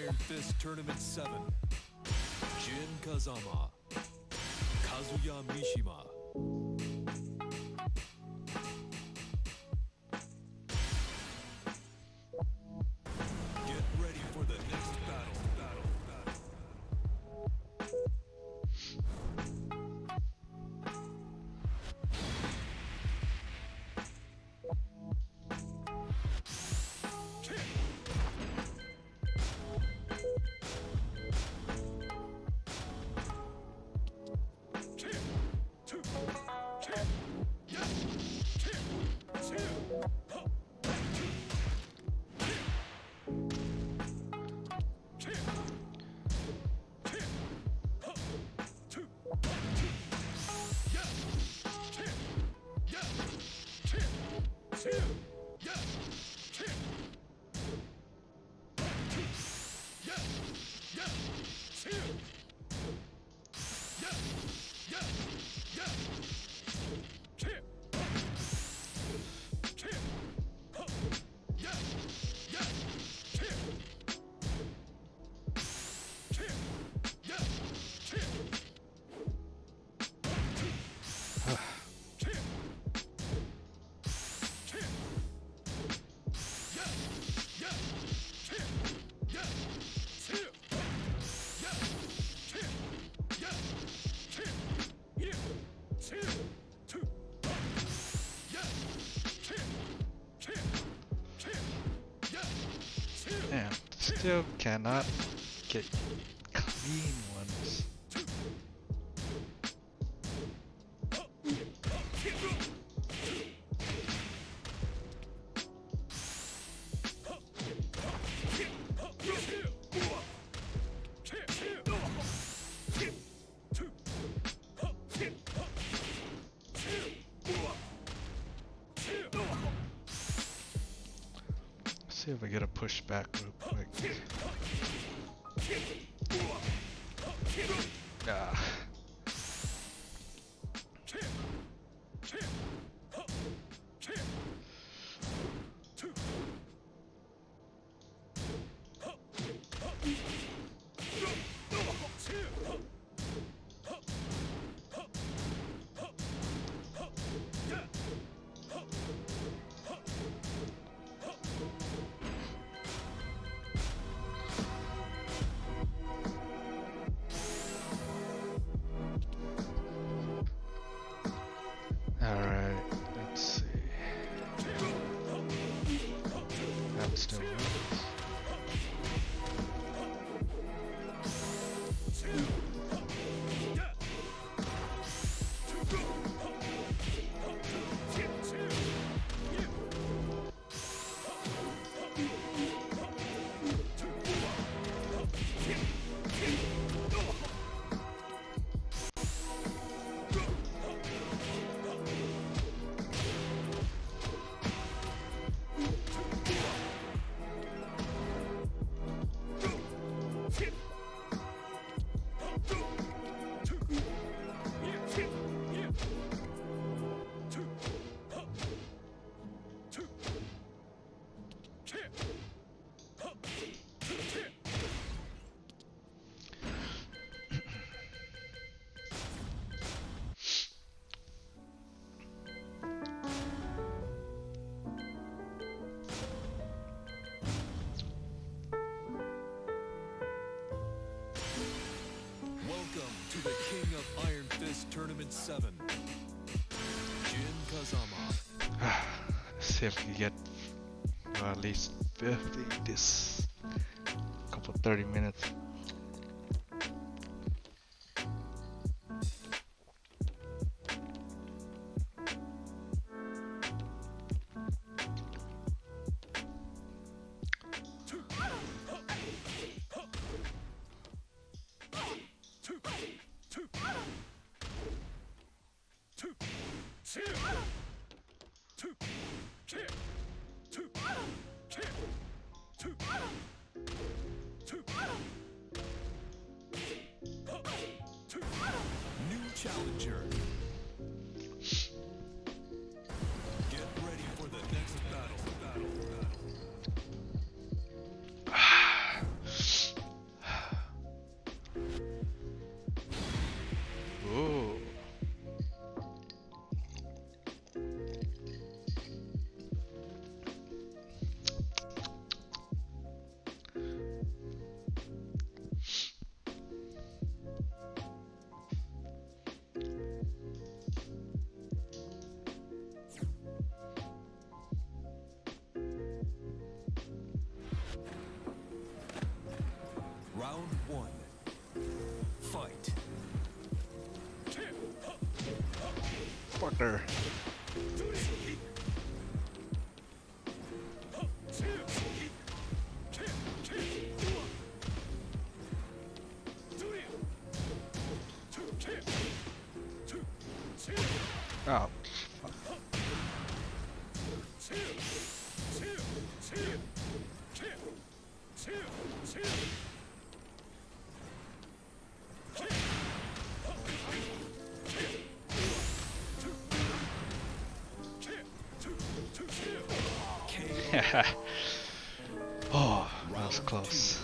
Iron Fist Tournament 7. Jin Kazama, Kazuya Mishima. Get ready for the next battle. Man, still cannot get clean ones. See if we get a push back real quick. Ah. Alright, let's see. That still works. To the King of Iron Fist Tournament 7, Jin Kazama. See if we get at least 50 this couple 30 minutes. New challenger. Get ready for the next battle. Round one. Fight. Fucker. Oh. Oh, that was close.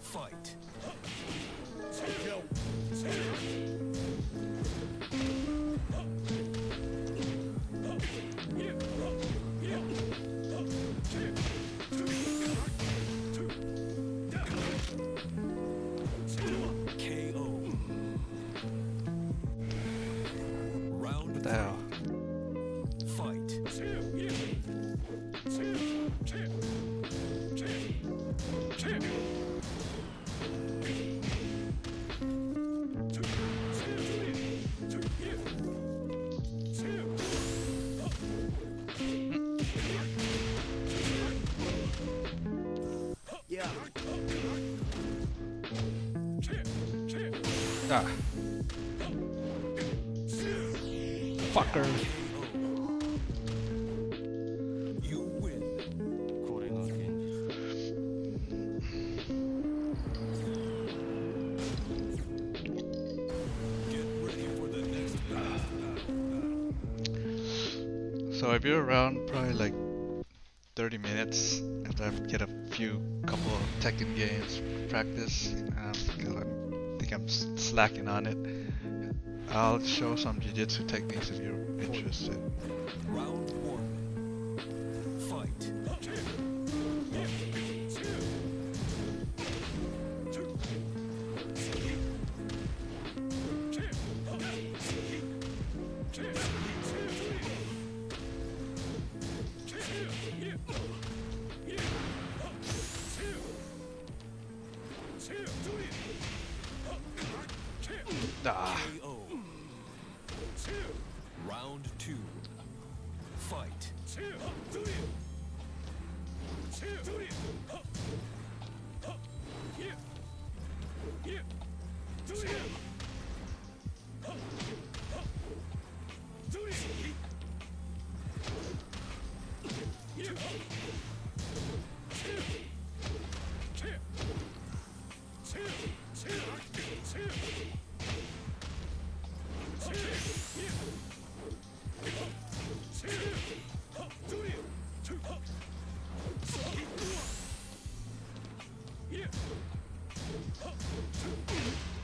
Fight. KO. Round What the hell? fight. Ah. Fucker. You win. これが現実 Get ready for the next battle. So I'll be around probably like 30 minutes after I get a couple of Tekken games practice, because I think I'm slacking on it. I'll show some jiu-jitsu techniques if you're interested. Round one. Fight. Ah. KO. Round two. Fight.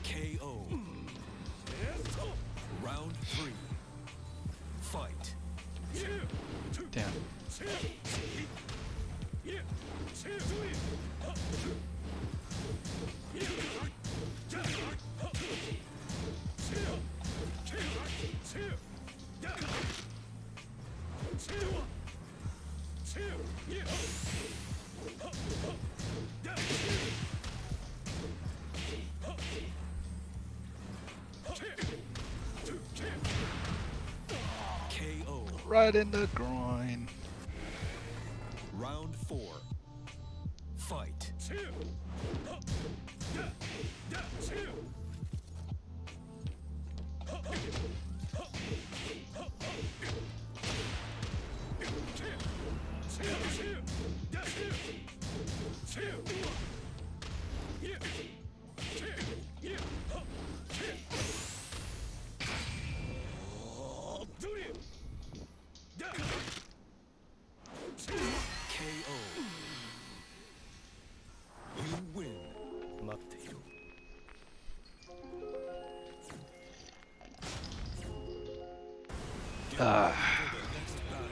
KO. Round three. Fight. Damn. KO. Right in the groin. Round four. Fight. KO. You win. 待っていろ Get Ah. ready for the next battle.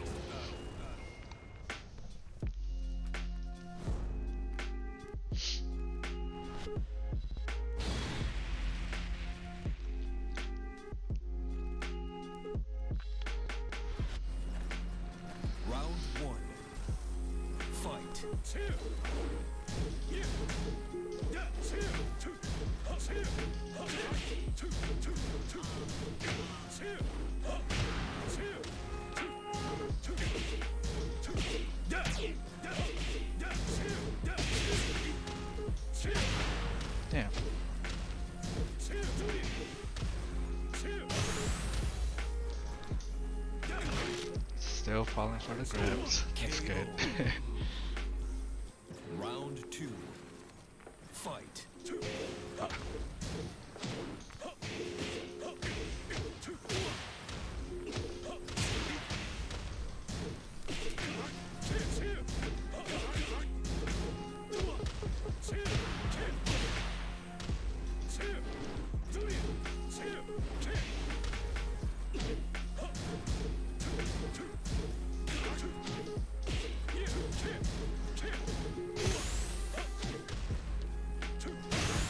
Round one. Fight. Damn. Still falling for the grabs. That's good. Round 2. Fight.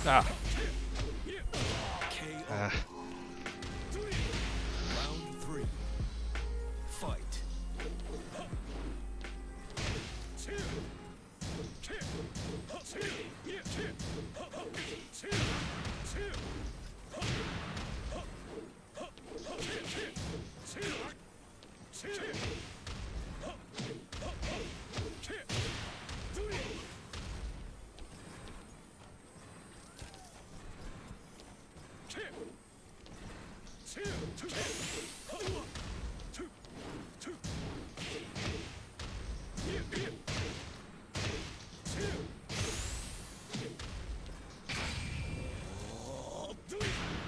Ah. KO. Ah. Round 3. Fight.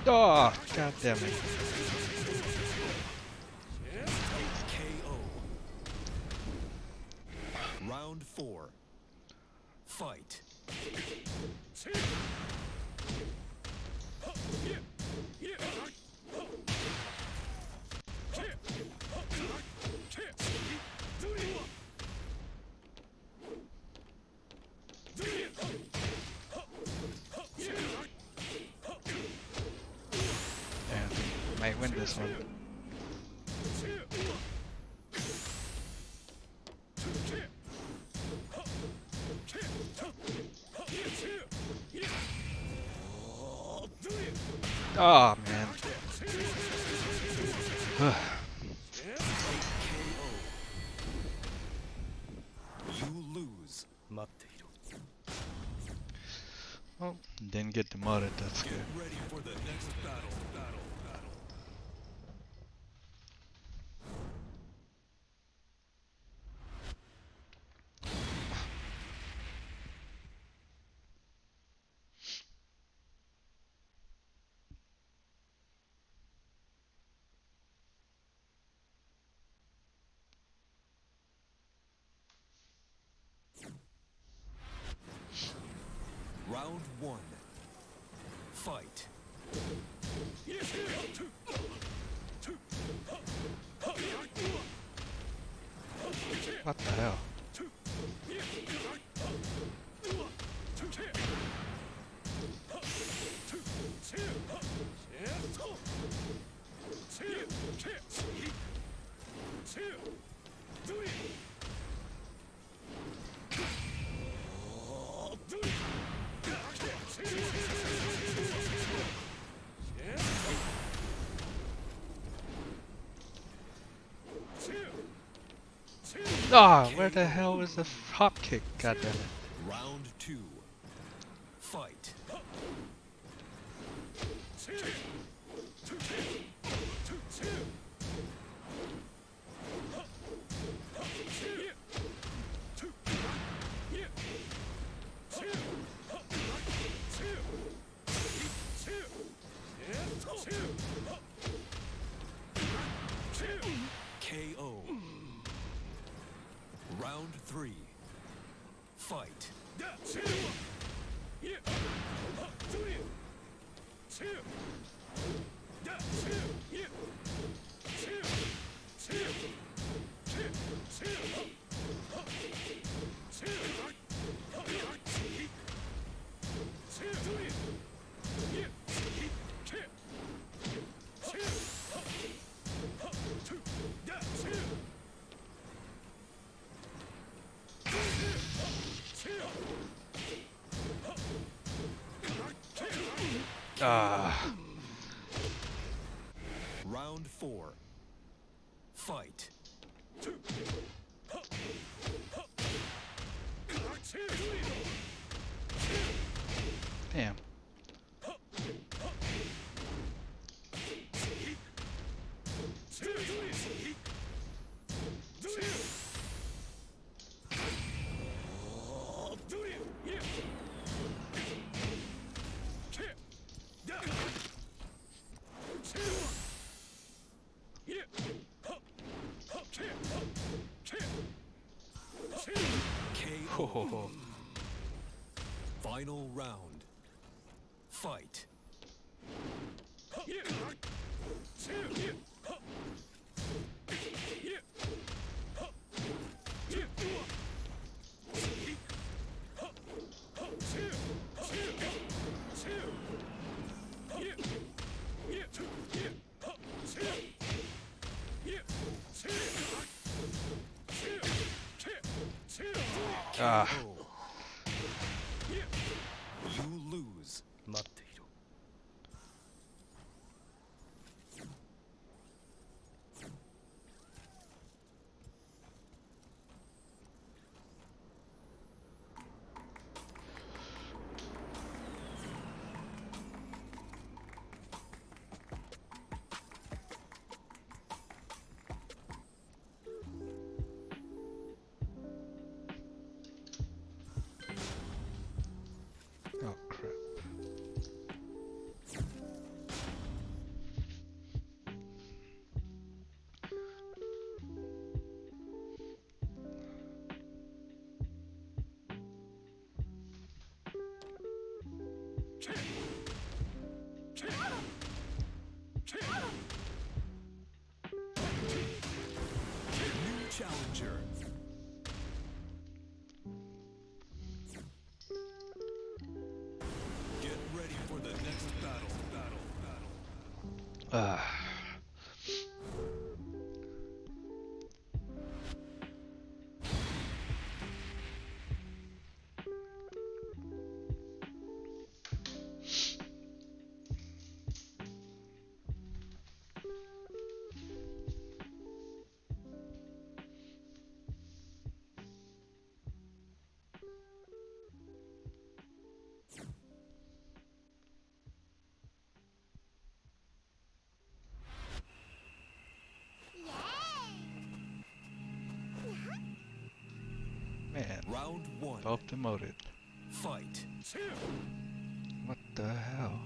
Oh, god damn it. KO. Round 4. Fight. Damn. Might win this one. Oh man. KO. You lose. 待っていろ Well, didn't get demoted, that's Get good. ready for the next battle. Round 1. Fight. What the hell? Ah, where the hell is the hop kick? God damn it. Round 2. Fight. KO. Round 3. Fight. Ah. Round 4. Fight. Damn. Oh, Final round. Fight. ah, You lose. 待っていろ。 oh crap. New challenger. Get ready for the next battle. Ah. Man, Round one. both demoted. Fight. What the hell?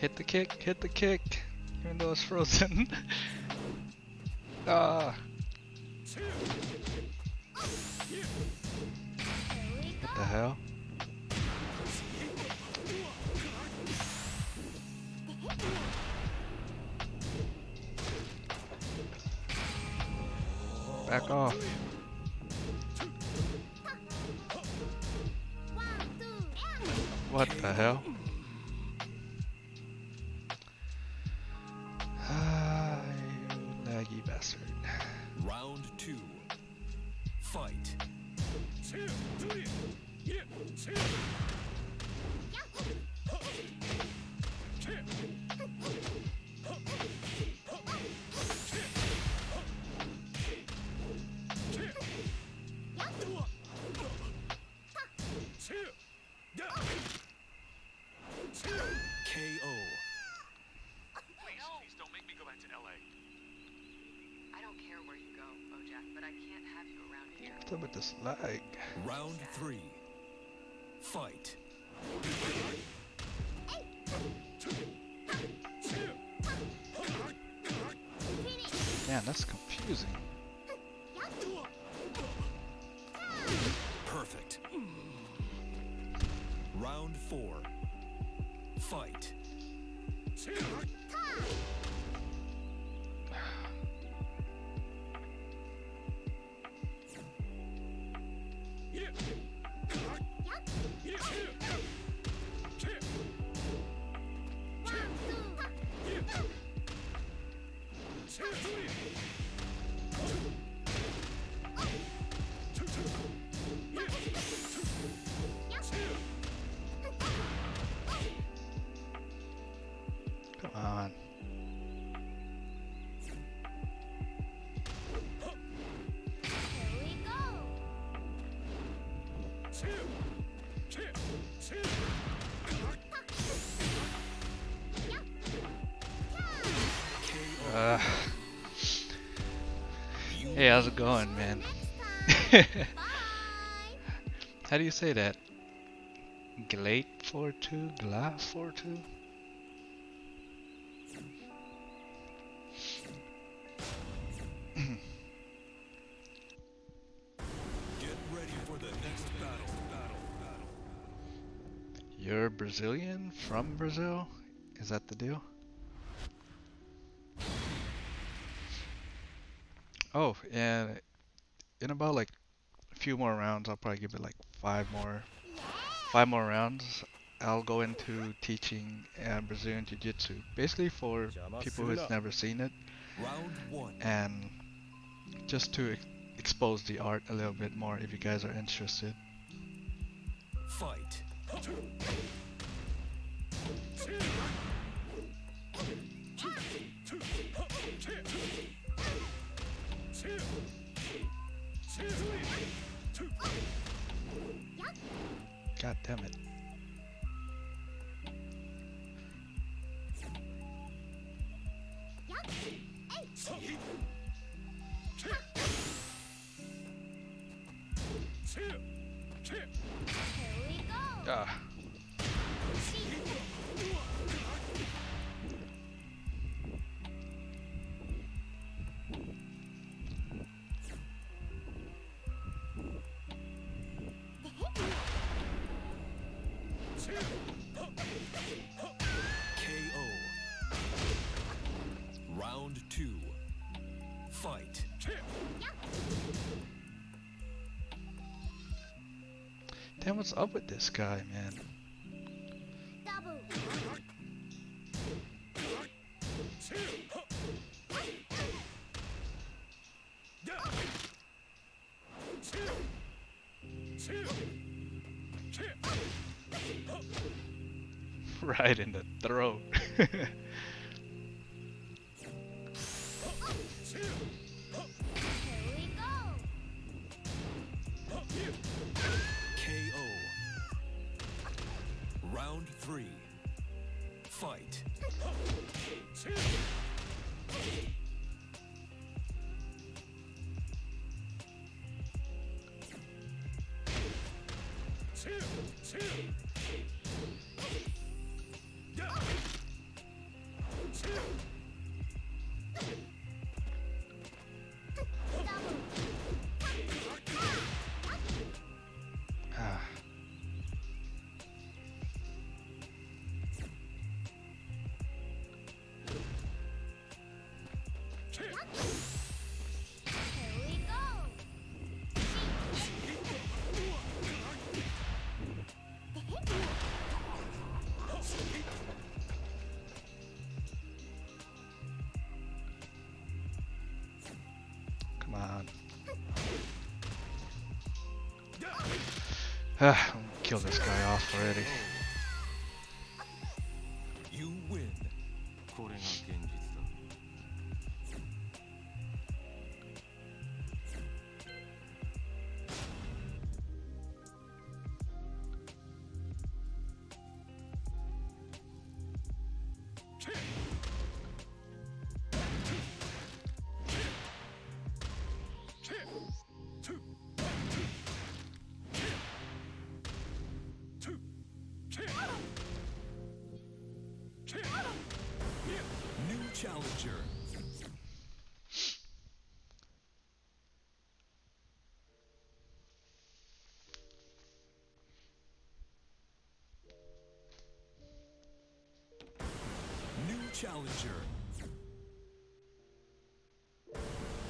Hit the kick, even though it's frozen. Ah. What the hell? Back off. What the hell? Ah, you laggy bastard. Round two. Fight. KO. Please don't make me go back to LA. I don't care where you go, Bojack, but I can't have you around here. What's up with this lag? Round three. Fight. Man, that's confusing. Perfect. Round four. Fight. Come on. Uh, You hey, how's it going, man? How do you say that? Glate 42? Gla 42? get ready for the next battle. You're Brazilian? From Brazil? Is that the deal? Oh, and in about like a few more rounds, I'll probably give it like five more rounds. I'll go into teaching Brazilian Jiu Jitsu, basically for 邪魔す people る who's な never seen it, Round one. and just to expose the art a little bit more if you guys are interested. Fight. God damn it. Ah. KO. Round two. Fight. Damn, what's up with this guy, man? Right in the throat. KO. Round three. Fight. Ah. Come on. Ah, I'm gonna kill this guy off already. You win. これが現実だ New challenger. New challenger.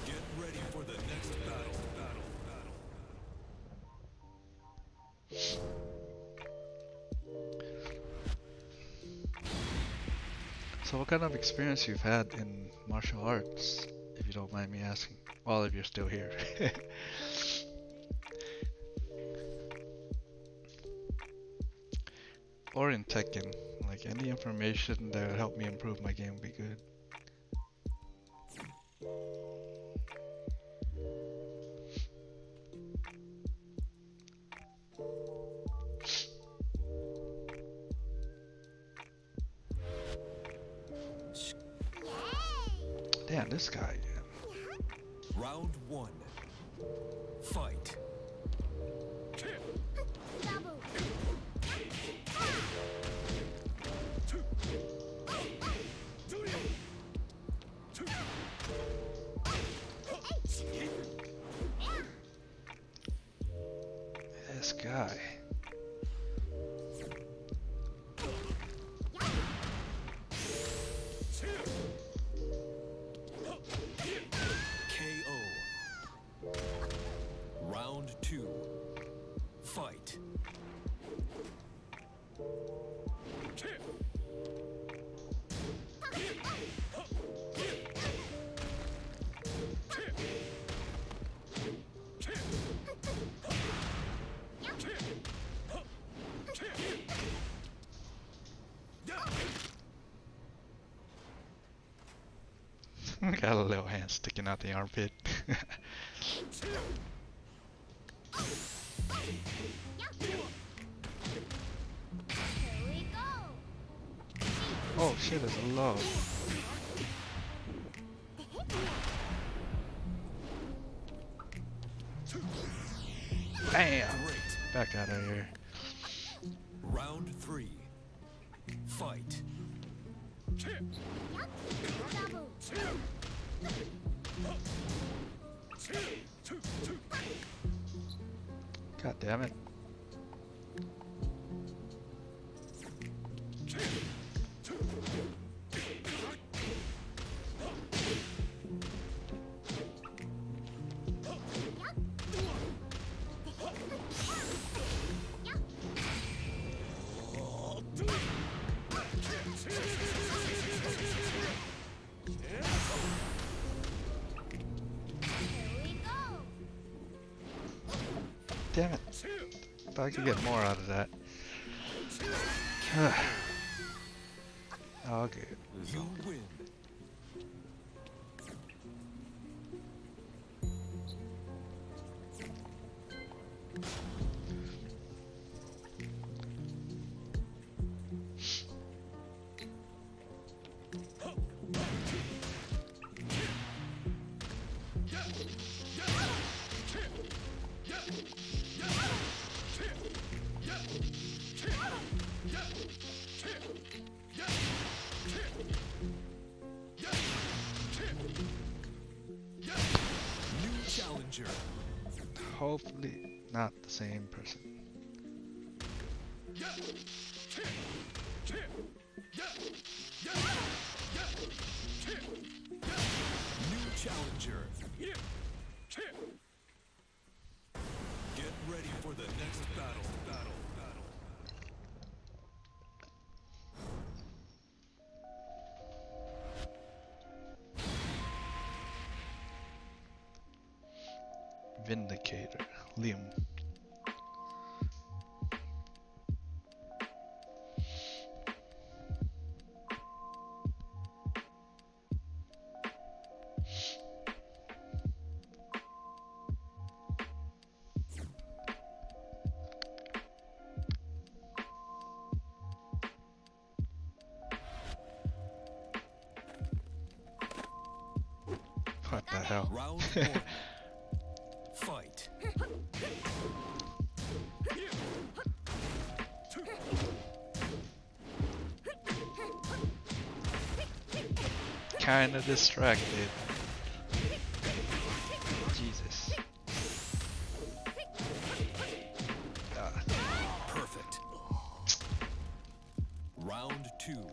Get ready for the next battle. So what kind of experience you've had in martial arts, if you don't mind me asking? Well, if you're still here. Or in Tekken. Like any information that would help me improve my game would be good. Damn, this guy. Round one. Fight. This guy. KO. Round two. Fight. Got a little hand sticking out the armpit. Oh shit, it's low. Bam! Great. Back out of here. Round three. Fight. God damn it. Damn it. Thought I could get more out of that. Okay. You win. New challenger. Hopefully not the same person. New challenger. Get ready for the next battle. Vindicator. Liam. What the hell? Round one. Fight. Kinda distracted. Jesus. Perfect. Round two.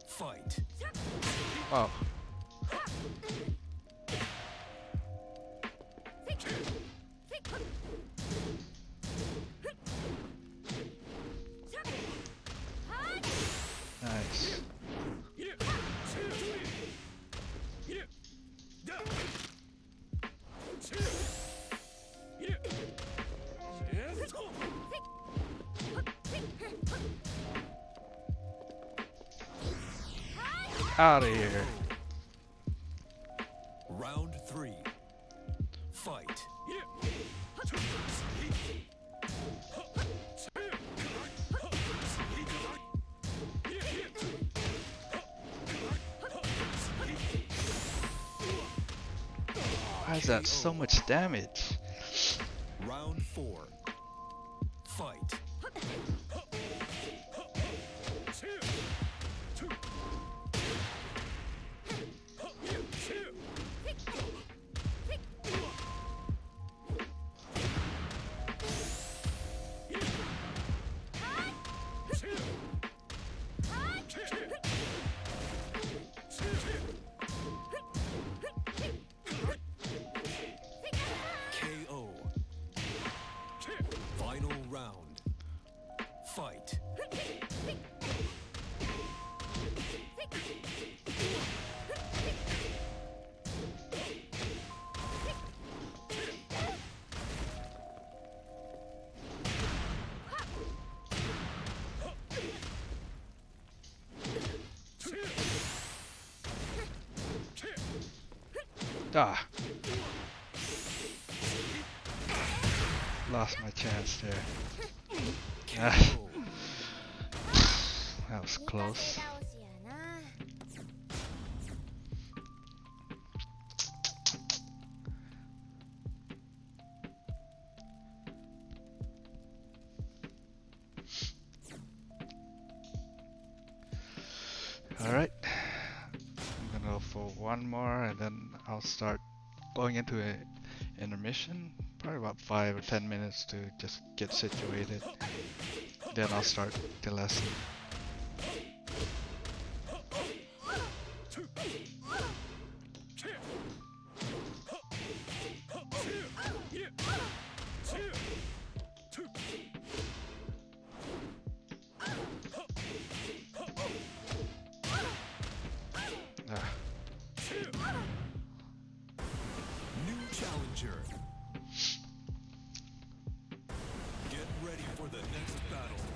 Fight. Oh. Nice. Out of here. Round three. Fight. Why is that so much damage? Round 4. Fight. KO. Final round. Fight. Ah. Lost my chance there. Ah, KO. that was close. Alright. I'm gonna go for one more and then I'll start going into an intermission. Probably about 5 or 10 minutes to just get situated. Then I'll start the lesson. Ah. New challenger. Get ready for the next battle.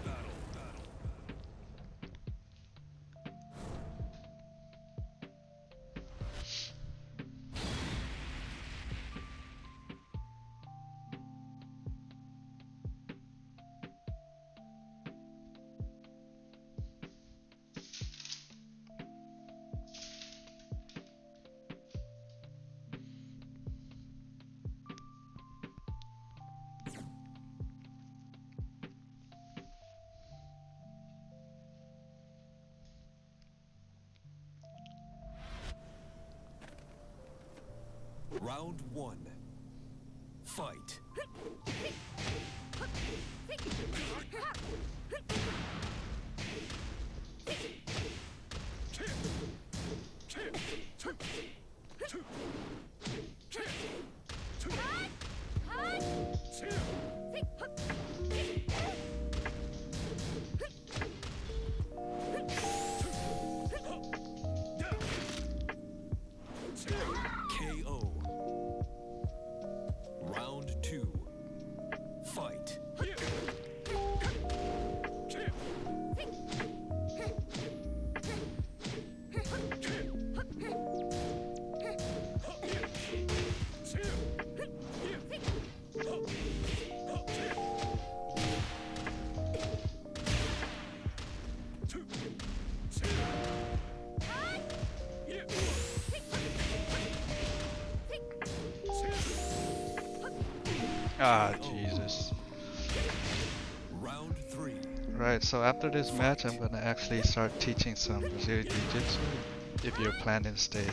Round 1. Fight. KO. Round 2. Fight. Ah, Jesus. Round 3. Right, so after this match, I'm gonna actually start teaching some Brazilian Jiu Jitsu if you're planning to stay.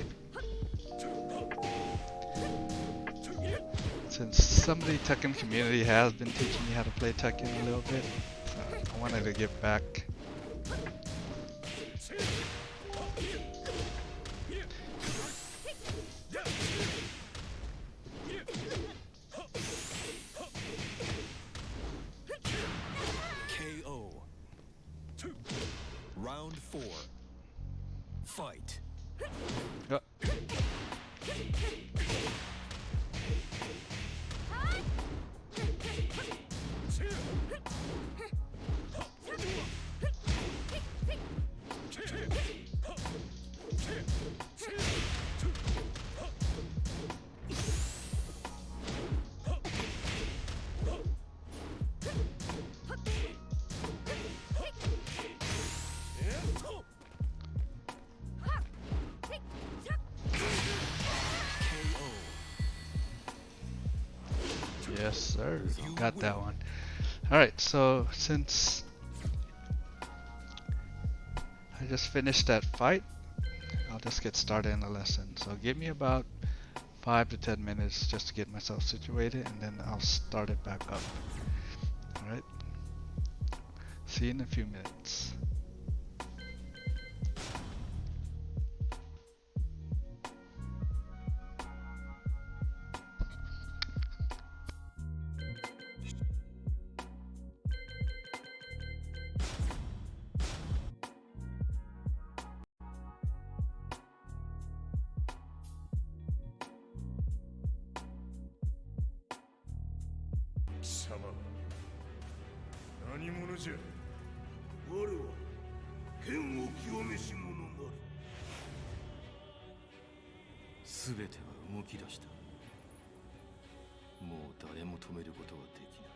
Since some of the Tekken community has been teaching me how to play Tekken a little bit, so I wanted to give back. KO. Round 4. Fight. Uh, Yes, sir. Got that one. Alright, so since I just finished that fight, I'll just get started in the lesson. So give me about 5 to 10 minutes just to get myself situated, and then I'll start it back up. Alright? See you in a few minutes.全ては動き出した。もう誰も止めることはできない。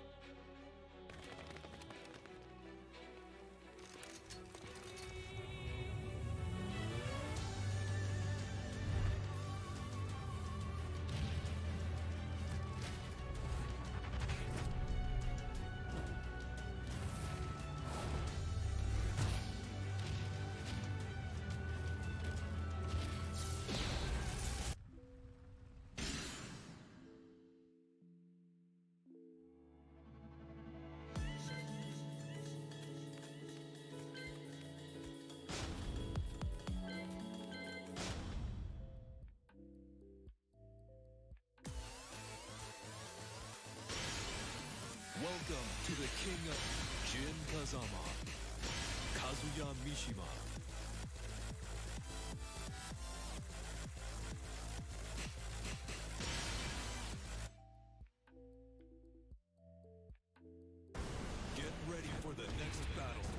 Welcome to the king of Jin Kazama, Kazuya Mishima. Get ready for the next battle.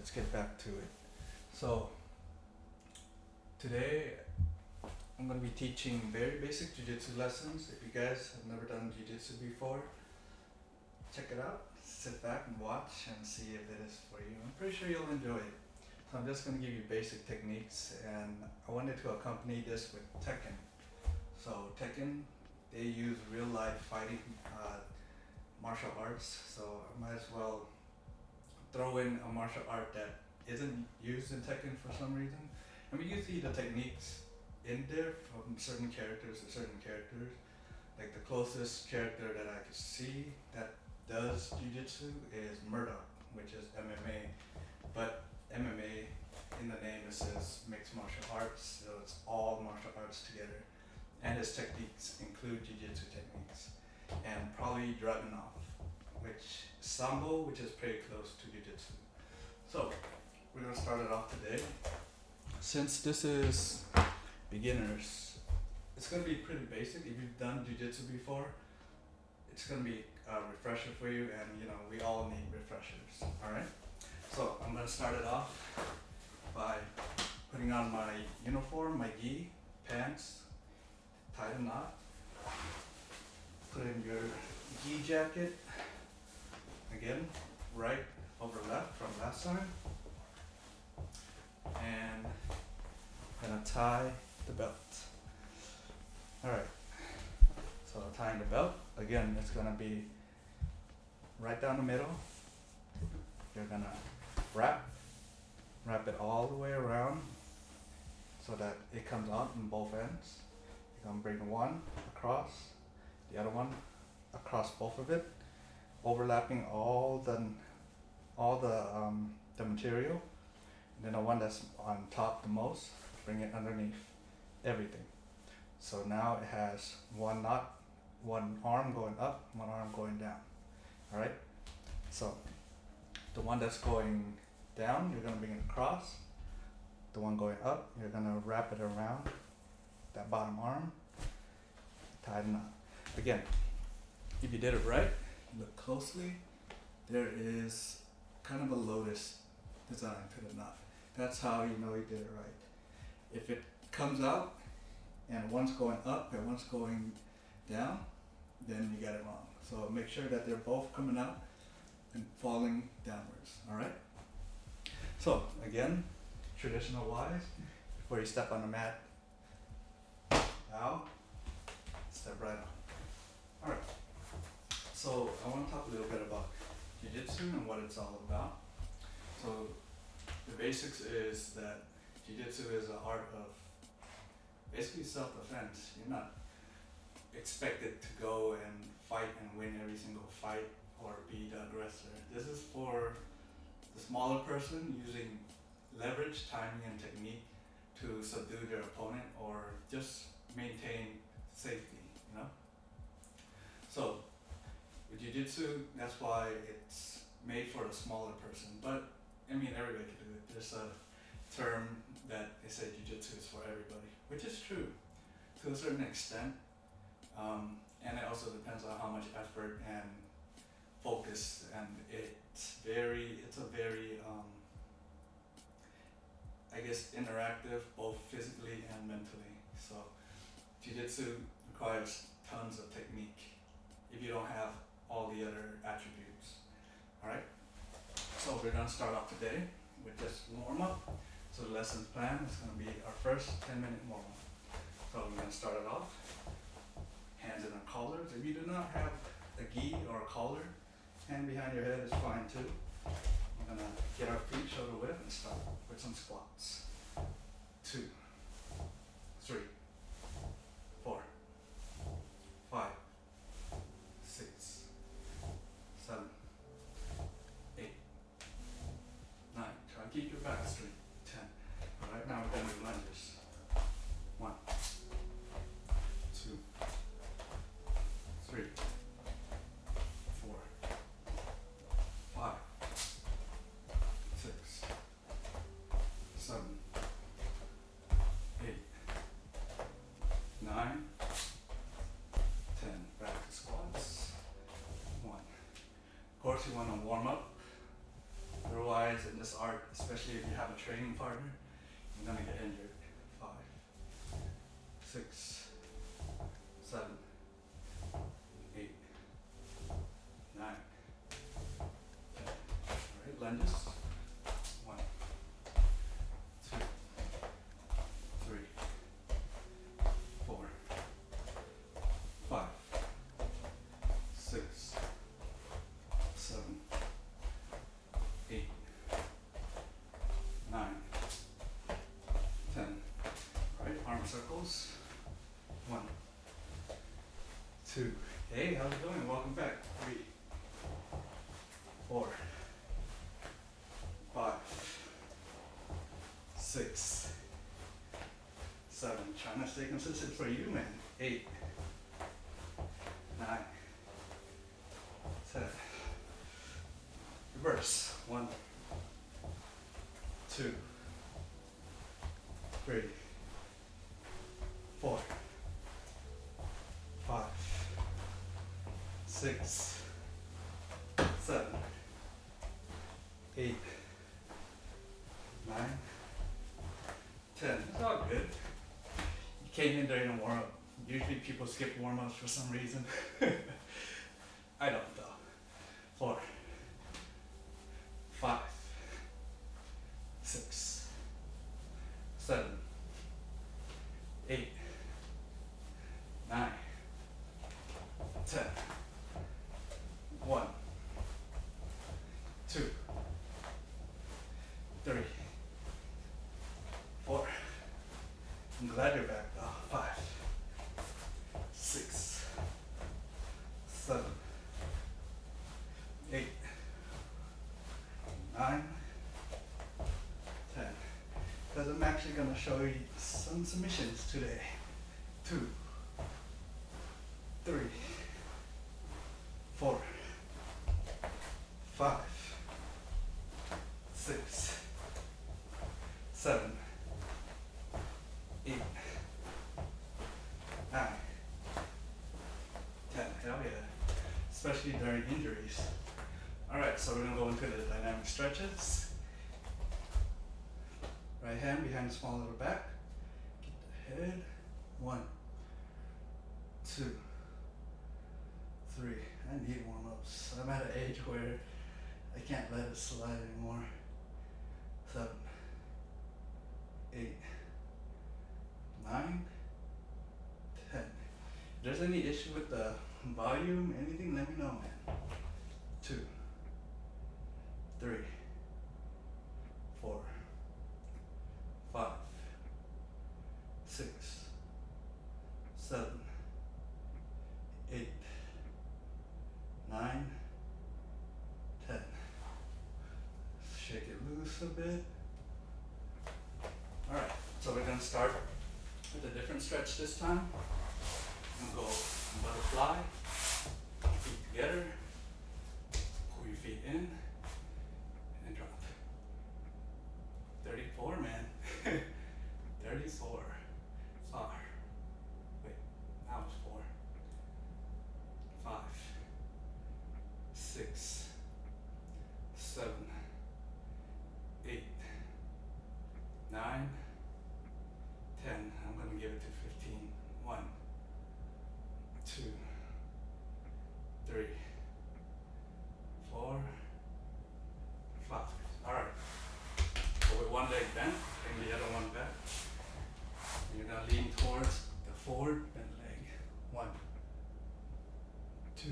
let's get back to it. So today I'm going to be teaching very basic jiu-jitsu lessons. If you guys have never done jiu-jitsu before, check it out. Sit back and watch and see if it is for you. I'm pretty sure you'll enjoy it. So I'm just going to give you basic techniques, and I wanted to accompany this with Tekken. So Tekken, they use real life fighting martial arts, so I might as well throw in a martial art that isn't used in Tekken for some reason. I mean, you see the techniques in there from certain characters to certain characters. Like the closest character that I could see that does jiu-jitsu is Murdoch, which is MMA. But MMA, in the name, it says mixed martial arts, so it's all martial arts together. And his techniques include jiu-jitsu techniques. And probably Dragunov, which Sambo, which is pretty close to jiu-jitsu. So we're gonna start it off today. Since this is beginners, it's gonna be pretty basic. If you've done jiu-jitsu before, it's gonna be a refresher for you, and you know, we all need refreshers. Alright? So I'm gonna start it off by putting on my uniform, my gi, pants, tie a knot, put in your gi jacket, again, right over left from last time, and gonna tie the belt. Alright, so tying the belt, again, it's gonna be right down the middle. You're gonna wrap it all the way around so that it comes out in both ends. You're gonna bring one across, the other one across both of it, overlapping all the material, and then the one that's on top the most, bring it underneath everything. So now it has one knot, one arm going up, one arm going down. All right. So the one that's going down, you're gonna bring it across. The one going up, you're gonna wrap it around that bottom arm, tie the knot. Again, if you did it right, look closely, there is kind of a lotus design to the knot. That's how you know you did it right. If it comes out and one's going up and one's going down, then you got it wrong. So make sure that they're both coming out and falling downwards, all right? So again, traditional wise, before you step on the mat, bow, step right on. All right, so I want to talk a little bit about jiu-jitsu and what it's all about. So the basics is that jiu-jitsu is an art of basically self-defense. You're not expected to go and fight and win every single fight or be the aggressor. This is for the smaller person using leverage, timing, and technique to subdue their opponent or just maintain safety, you know? So with jiu-jitsu, that's why it's made for the smaller person. But I mean, everybody can do it. There's a term that they say jiu-jitsu is for everybody, which is true to a certain extent. And it also depends on how much effort and focus, and it's a very I guess interactive, both physically and mentally. So jiu-jitsu requires tons of technique if you don't have all the other attributes. Alright? So we're gonna start off today with just warm up. So the lesson plan is gonna be our first 10-minute warm up. So we're gonna start it off. Hands in our collars. If you do not have a gi or a collar, hand behind your head is fine too. We're gonna get our feet shoulder width and start with some squats. 2, 3, 4, 5, 6, 7, 8, 9. Try to keep your back straight. 10. Alright, now we're gonna do lunges. 1, 2, 3, 4, 5, 6, 7, circles. 1, 2. Hey, how's it going? Welcome back. 3, 4, 5, 6, 7. Trying to stay consistent for you, man. 8, 9, 10. Reverse. 1, 2, 3, 4, 5, 6, 7, 8, 9, 10. It's all good. You came in during a warm up. Usually people skip warm ups for some reason. I don't though. 4, 5, 6, 7, 8, 9, 10. 1, 2, 3, 4. I'm glad you're back though. 5, 6, 7, 8, 9, 10. Because I'm actually going to show you some submissions today. 2, 3, 4, 5, 6, 7, 8, 9, 10. Hell yeah. Especially during injuries. Alright, so we're going to go into the dynamic stretches. Right hand behind the small little back. Get the head. 1, 2, 3. I need warm-ups. I'm at an age where I can't let it slide anymore. 7, 8, 9, 10. If there's any issue with the volume, anything, let me know, man. 2, 3, 4, 5, 6, 7, 8, 9, 10. Shake it loose a bit. Alright, so we're going to start with a different stretch this time. I'm going to go butterfly, feet together, pull your feet in, and drop. 34, man. 34. 5. Wait, that was 4. 5, 6, 7, 8, 9, 10. I'm going to give it to 15. 1, 2, 3, 4, 5. Alright. So with one leg bent and the other one back. You're going to lean towards the forward bent leg. 1, 2,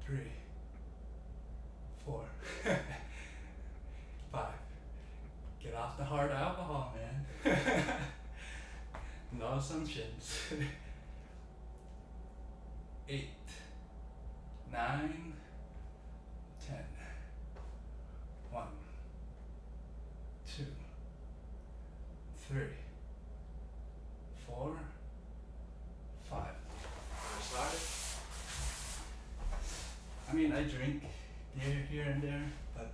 3, 4, 5. Get off the hard alcohol, man. No assumptions. 8, 9, 10. 1, 2, 3, 4, 5. Other side. I mean, I drink beer here and there, but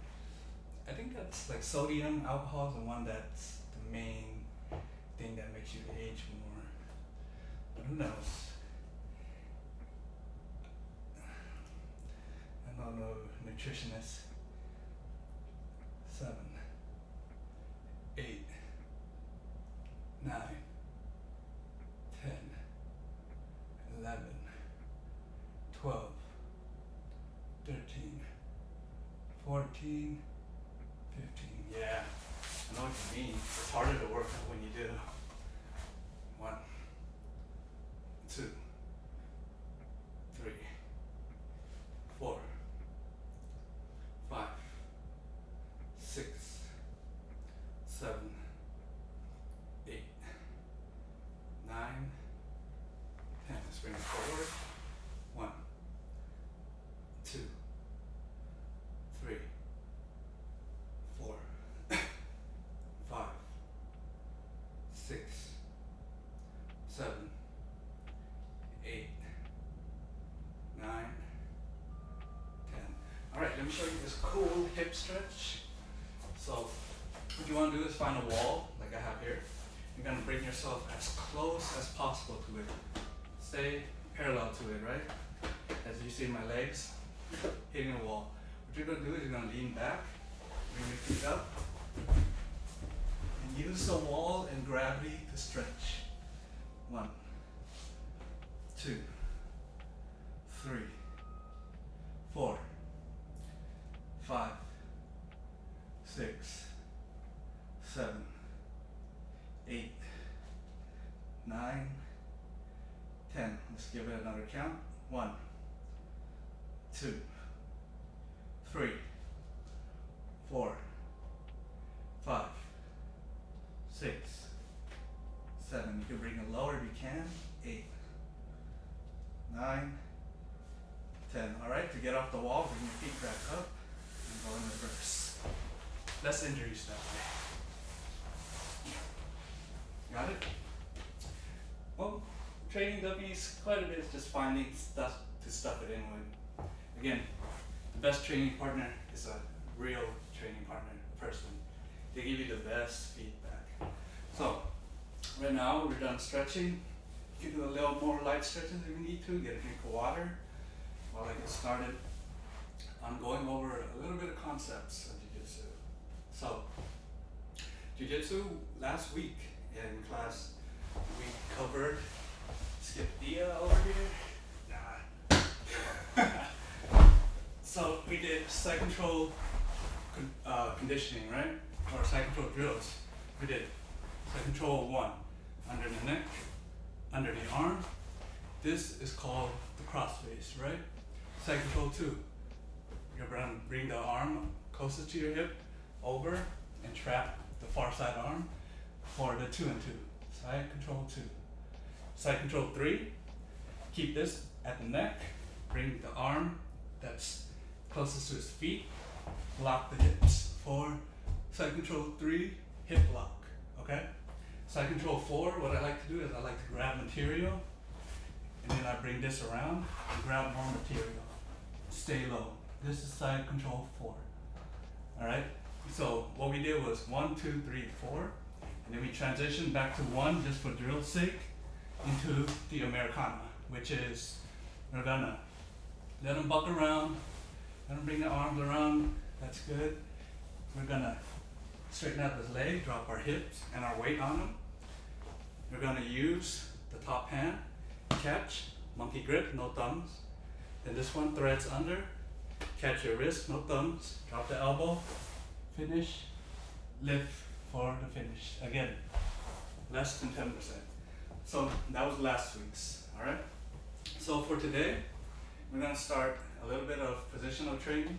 I think that's like sodium, alcohol is the one that's the main thing that makes you age more. But who knows? I'm not no nutritionist. 7, 8, 9, 10, 11, 12, 13, 14, 15. Yeah, I know what you mean. It's harder to work out when you do. 1, 2, 3, 4, 5, 6, 7, 8, show you this cool hip stretch. So what you want to do is find a wall like I have here. You're going to bring yourself as close as possible to it. Stay parallel to it, right? As you see my legs hitting the wall. What you're going to do is you're going to lean back, bring your feet up, and use the wall and gravity to stretch. 1, 2, 3, 4, 5, 6, 7, 8, 9, 10. Let's give it another count. 1, 2, 3, 4, 5, 6, 7. You can bring it lower if you can. 8, 9, 10. Alright, to get off the wall, bring your feet back up and go in reverse. Less injuries that way. Got it? Well, training dummies quite a bit is just finding stuff to stuff it in with. Again, the best training partner is a real training partner, person. They give you the best feedback. So, right now we're done stretching. You can do a little more light stretches if you need to. Get a drink of water while I get started. I'm going over a little bit of concepts of Jiu-Jitsu. So, Jiu-Jitsu last week in class we covered skip dia over here. Nah. So we did side control conditioning, right? Or side control drills. We did side control 1, under the neck, under the arm. This is called the cross face, right? Side control 2. You're going to bring the arm closest to your hip, over, and trap the far side arm for the 2 and 2. Side control 2. Side control 3, keep this at the neck, bring the arm that's closest to his feet, lock the hips for side control 3, hip lock, okay? Side control 4, what I like to do is I like to grab material, and then I bring this around and grab more material. Stay low. This is side control 4, all right? So what we did was 1, 2, 3, 4, and then we transitioned back to 1 just for drill's sake into the Americana, which is we're gonna let him buck around, let him bring the arms around, that's good. We're gonna straighten out his leg, drop our hips and our weight on him. We're gonna use the top hand, catch, monkey grip, no thumbs. Then this one threads under, catch your wrist, no thumbs, drop the elbow, finish, lift for the finish. Again, less than 10%. So that was last week's, all right? So for today, we're gonna start a little bit of positional training.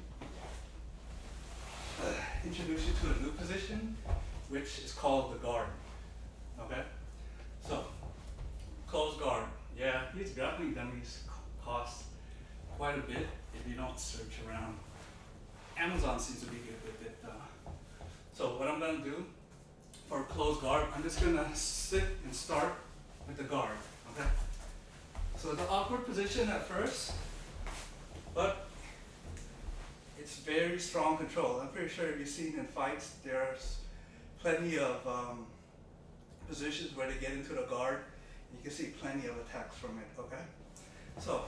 Introduce you to a new position, which is called the guard, okay? So, closed guard. Yeah, these grappling dummies cost quite a bit if you don't search around. Amazon seems to be good with it. So what I'm gonna do for closed guard, I'm just gonna sit and start with the guard, okay? So it's an awkward position at first, but it's very strong control. I'm pretty sure if you've seen in fights, there's plenty of positions where they get into the guard. You can see plenty of attacks from it, okay? So,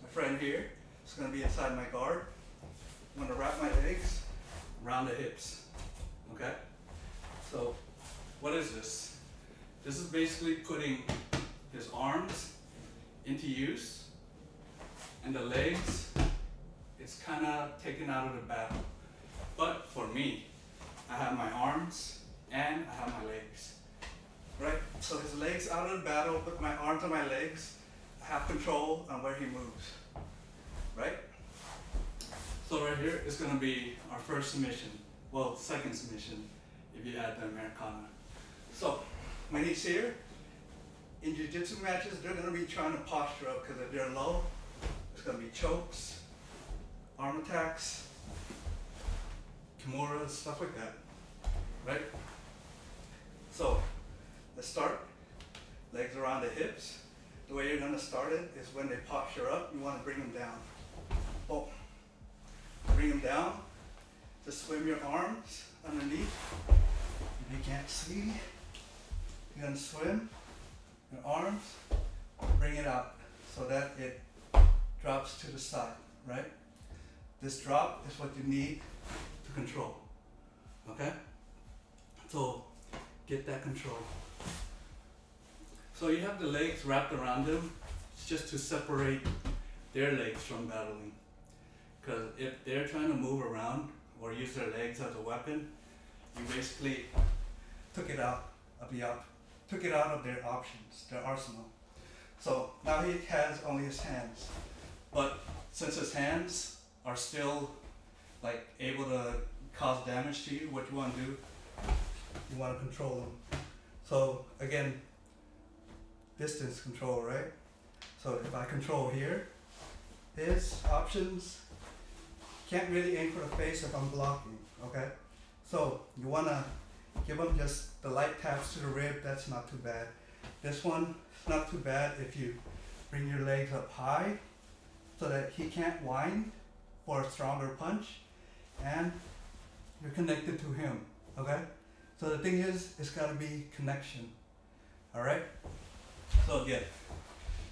my friend here is gonna be inside my guard. I'm gonna wrap my legs around the hips, okay? So, what is this? This is basically putting his arms into use, and the legs, it's kind of taken out of the battle. But for me, I have my arms and I have my legs, right? So his legs out of the battle, but my arms and my legs have control on where he moves, right? So right here is going to be our first submission, well, second submission if you add the Americana. So when he's here, in jiu-jitsu matches, they're going to be trying to posture up because if they're low, it's going to be chokes, arm attacks, kimuras, stuff like that, right? So let's start. Legs around the hips. The way you're going to start it is when they posture up, you want to bring them down. Boom. bring him down, just swim your arms underneath. If you can't see, you're gonna swim your arms, bring it out so that it drops to the side, right? This drop is what you need to control, okay? So get that control. So you have the legs wrapped around them. It's just to separate their legs from battling. Because if they're trying to move around or use their legs as a weapon, you basically took it out of their options, their arsenal. So now he has only his hands. But since his hands are still like able to cause damage to you, what you want to do, you want to control them. So again, distance control, right? So if I control here, his options, can't really aim for the face if I'm blocking, okay? So you want to give him just the light taps to the rib, that's not too bad. This one, it's not too bad if you bring your legs up high so that he can't wind for a stronger punch and you're connected to him, okay? So the thing is, it's gotta be connection, all right? So again,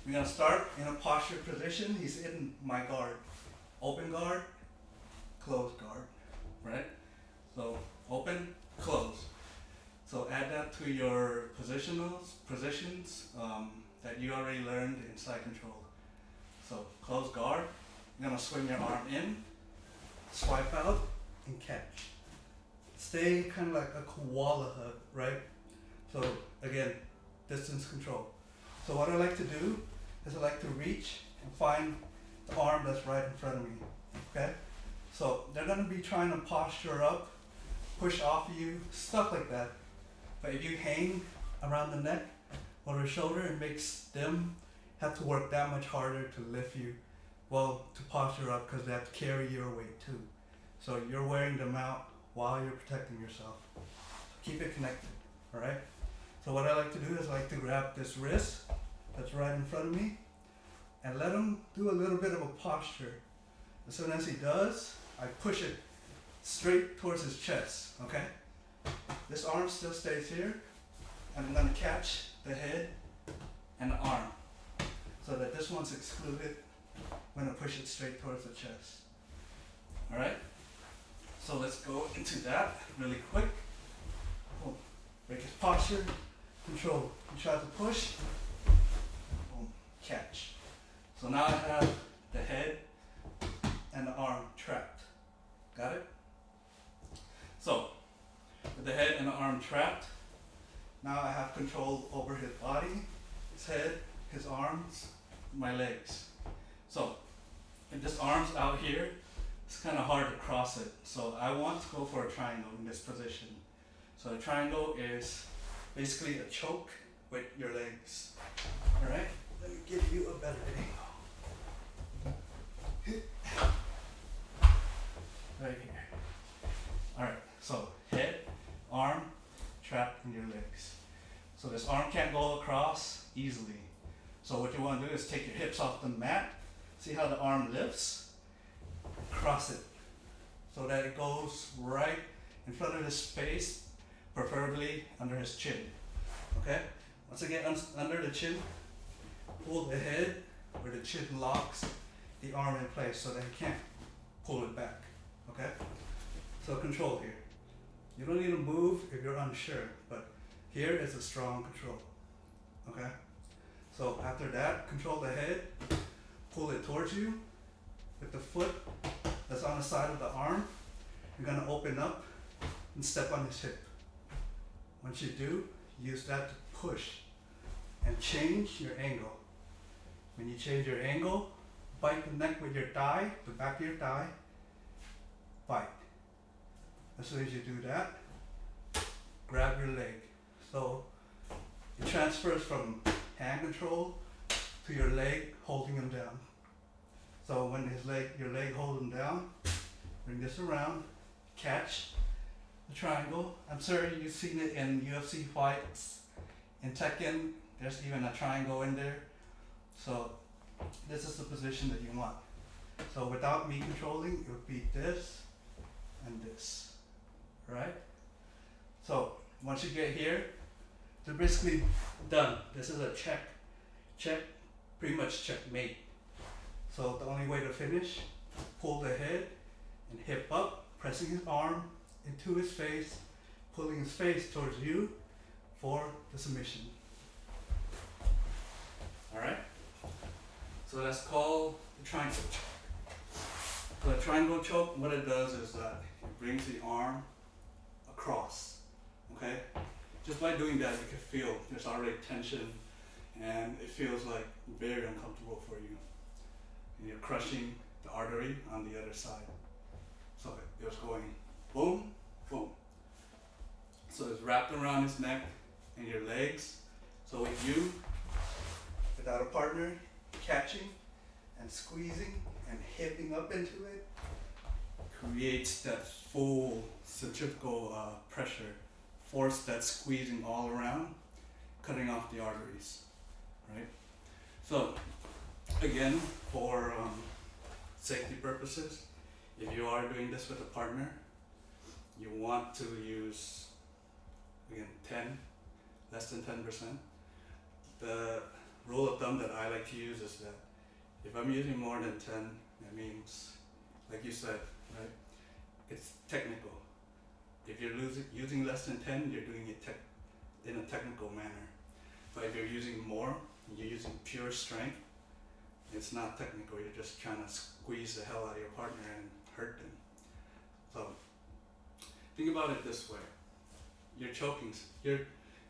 we're gonna start in a posture position. He's in my guard. Open guard, close guard, right? So open, close. So add that to your positions that you already learned in side control. So close guard, you're gonna swing your arm in, swipe out, and catch. Stay kind of like a koala hug, right? So again, distance control. So what I like to do is I like to reach and find the arm that's right in front of me, okay? So they're gonna be trying to posture up, push off you, stuff like that. But if you hang around the neck or the shoulder, it makes them have to work that much harder to lift you, well, to posture up because they have to carry your weight too. So you're wearing them out while you're protecting yourself. So keep it connected, all right? So what I like to do is I like to grab this wrist that's right in front of me and let him do a little bit of a posture. As soon as he does, I push it straight towards his chest, okay? This arm still stays here, and I'm gonna catch the head and the arm so that this one's excluded when I push it straight towards the chest. All right? So let's go into that really quick. Boom. Break his posture, control. He tries to push, boom, catch. So now I have the head and the arm trapped. Got it? So, with the head and the arm trapped, now I have control over his body, his head, his arms, my legs. So, if this arm's out here, it's kind of hard to cross it. So I want to go for a triangle in this position. So a triangle is basically a choke with your legs. All right, let me give you a better angle. Right here. All right, so head, arm, trapped in your legs. So this arm can't go across easily. So what you want to do is take your hips off the mat. See how the arm lifts? Cross it so that it goes right in front of his face, preferably under his chin. Okay? Once again, under the chin, pull the head where the chin locks the arm in place so that he can't pull it back. Okay? So control here. You don't need to move if you're unsure, but here is a strong control. Okay? So after that, control the head, pull it towards you with the foot that's on the side of the arm. You're gonna open up and step on his hip. Once you do, use that to push and change your angle. When you change your angle, bite the neck with your thigh, the back of your thigh, bite. As soon as you do that, grab your leg. So it transfers from hand control to your leg holding him down. So when your leg holds him down, bring this around, catch the triangle. I'm sure you've seen it in UFC fights. In Tekken, there's even a triangle in there. So this is the position that you want. So without me controlling, it would be this and this, right? So once you get here, they're basically done. This is a check, pretty much checkmate. So the only way to finish, pull the head and hip up, pressing his arm into his face, pulling his face towards you for the submission. Alright? So that's called the triangle choke. So the triangle choke, what it does is that it brings the arm across. Okay? Just by doing that, you can feel there's already tension and it feels like very uncomfortable for you. And you're crushing the artery on the other side. So it was going boom, boom. So it's wrapped around his neck and your legs. So with you, without a partner, catching and squeezing and hipping up into it, creates that full centrifugal pressure, force that's squeezing all around, cutting off the arteries, right? So again, for safety purposes, if you are doing this with a partner, you want to use, again, less than 10%. The rule of thumb that I like to use is that if I'm using more than 10, that means, like you said, right? It's technical. If you're using less than 10, you're doing it in a technical manner. But if you're using more, you're using pure strength, it's not technical. You're just trying to squeeze the hell out of your partner and hurt them. So think about it this way. You're choking. You're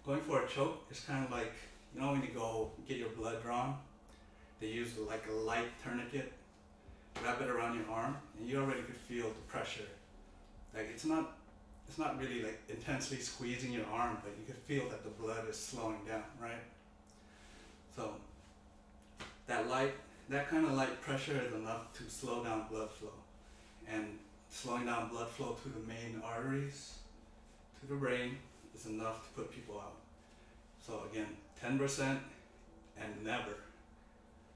going for a choke. It's kind of like, you know, when you go get your blood drawn, they use like a light tourniquet, wrap it around your arm, and you already could feel the pressure. Like it's not really like intensely squeezing your arm, but you can feel that the blood is slowing down, right? So that kind of light pressure is enough to slow down blood flow. And slowing down blood flow to the main arteries, to the brain, is enough to put people out. So again, 10% and never.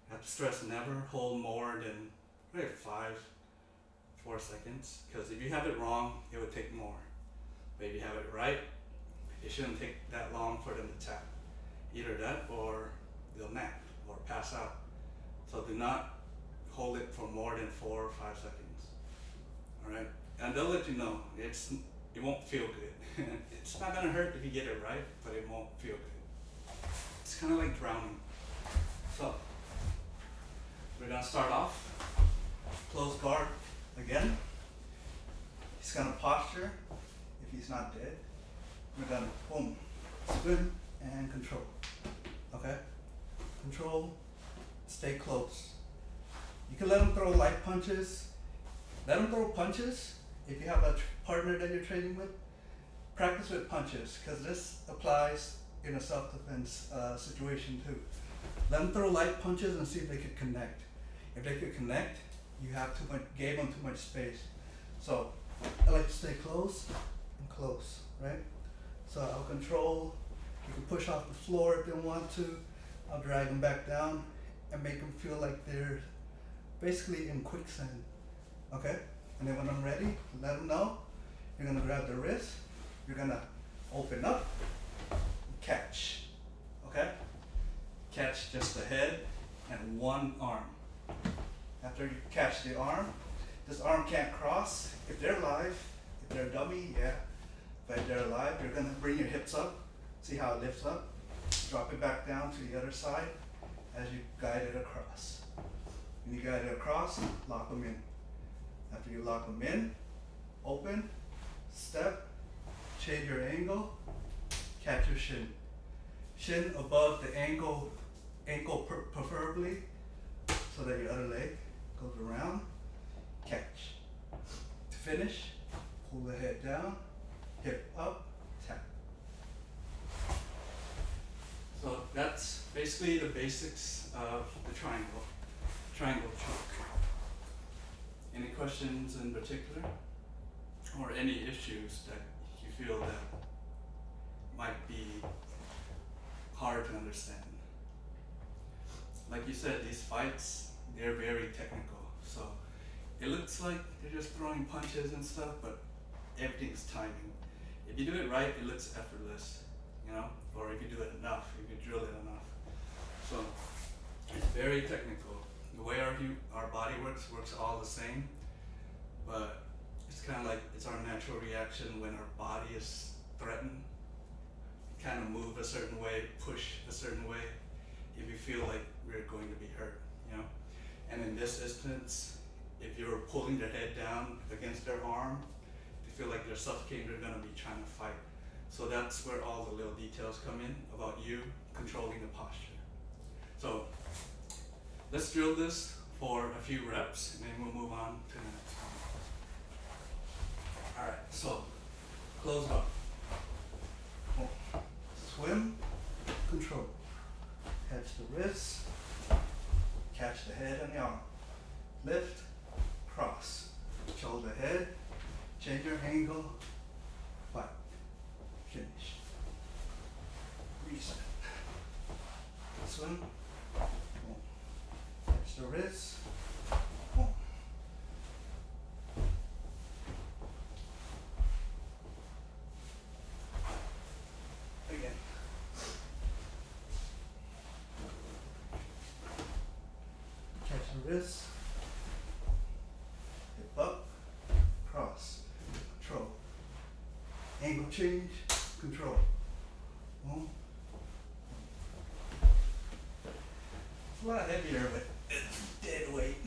I have to stress never hold more than 4 seconds. Because if you have it wrong, it would take more. But if you have it right, it shouldn't take that long for them to tap. Either that or they'll nap or pass out. So do not hold it for more than 4 or 5 seconds. Alright? And they'll let you know, it won't feel good. It's not gonna hurt if you get it right, but it won't feel good. It's kind of like drowning. So, we're gonna start off, close guard again. He's gonna posture, if he's not dead. We're gonna boom, spin and control. Okay? Control, stay close. You can let him throw light punches. Let him throw punches. If you have a partner that you're training with, practice with punches, because this applies in a self-defense situation too. Let them throw light punches and see if they could connect. If they could connect, you have gave them too much space. So I like to stay close and close, right? So I'll control. You can push off the floor if they want to. I'll drag them back down and make them feel like they're basically in quicksand. Okay? And then when I'm ready, let them know. You're gonna grab the wrist. You're gonna open up and catch. Okay? Catch just the head and one arm. After you catch the arm, this arm can't cross. If they're live, if they're a dummy, yeah. But if they're alive, you're gonna bring your hips up. See how it lifts up? Drop it back down to the other side as you guide it across. When you guide it across, lock them in. After you lock them in, open, step, change your angle, catch your shin. Shin above the ankle preferably, so that your other leg goes around, catch. To finish, pull the head down, hip up, tap. So that's basically the basics of the triangle choke. Any questions in particular? Or any issues that you feel that might be hard to understand? Like you said, these fights, they're very technical. So it looks like they're just throwing punches and stuff, but everything's timing. If you do it right, it looks effortless, you know, or if you do it enough, if you drill it enough. So it's very technical. The way our body works all the same, but it's kind of like it's our natural reaction when our body is threatened. You kind of move a certain way, push a certain way, if you feel like we're going to be hurt, you know. And in this instance, if you're pulling their head down against their arm, they feel like they're suffocating, they're gonna be trying to fight. So that's where all the little details come in about you controlling the posture. So let's drill this for a few reps and then we'll move on to the next one. Alright, so close up. Swim, control. Catch the wrist, catch the head and the arm. Lift, cross. Shoulder head, change your angle, fight. Finish. Reset. Swim. Boom. Catch the wrist. Boom. Again. Catch the wrist. Hip up. Cross. Control. Angle change. Control. Boom. It's a lot heavier, but it's dead weight.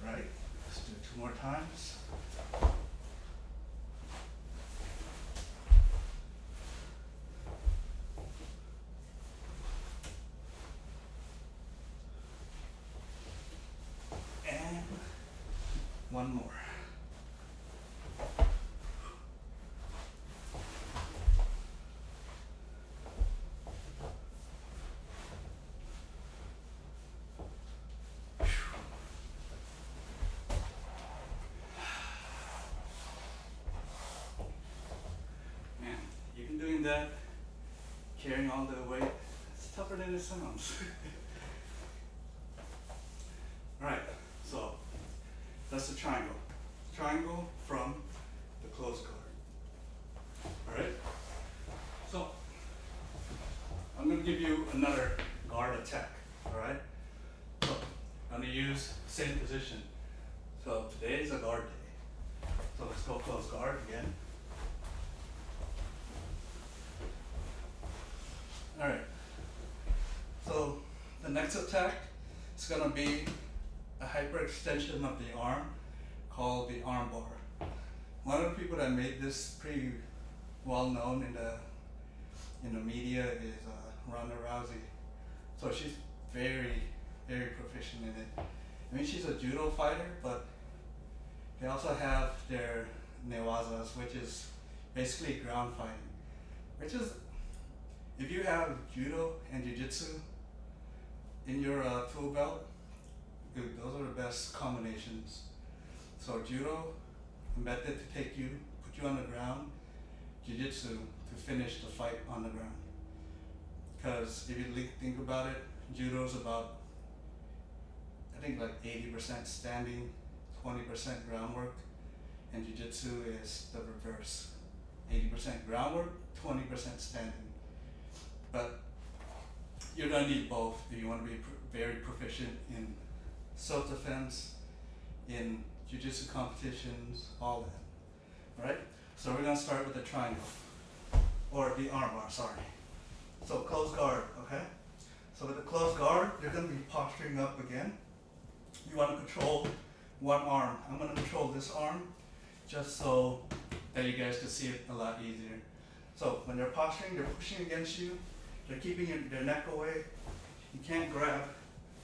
Alright, let's do it 2 more times. And 1 more. Man, even doing that, carrying all the weight, it's tougher than it sounds. Alright, so that's the triangle. Triangle from the closed guard. Alright? So I'm gonna give you another guard attack. Alright? So I'm gonna use same position. So today is a guard day. So let's go close guard again. Alright. So the next attack is gonna be a hyperextension of the arm called the arm bar. One of the people that made this pretty well known in the media is Ronda Rousey. So she's very, very proficient in it. I mean, she's a judo fighter, but they also have their newazas, which is basically ground fighting. Which is, if you have judo and jiu-jitsu in your tool belt, dude, those are the best combinations. So judo, method to take you, put you on the ground, jiu-jitsu to finish the fight on the ground. Because if you think about it, judo is about, I think like 80% standing, 20% groundwork, and jiu-jitsu is the reverse. 80% groundwork, 20% standing. But you're gonna need both if you want to be very proficient in self-defense, in jiu-jitsu competitions, all that. Alright? So we're gonna start with the triangle, or the arm bar, sorry. So close guard, okay? So with the close guard, you're gonna be posturing up again. You wanna control one arm. I'm gonna control this arm, just so that you guys can see it a lot easier. So when they're posturing, they're pushing against you, they're keeping their neck away. You can't grab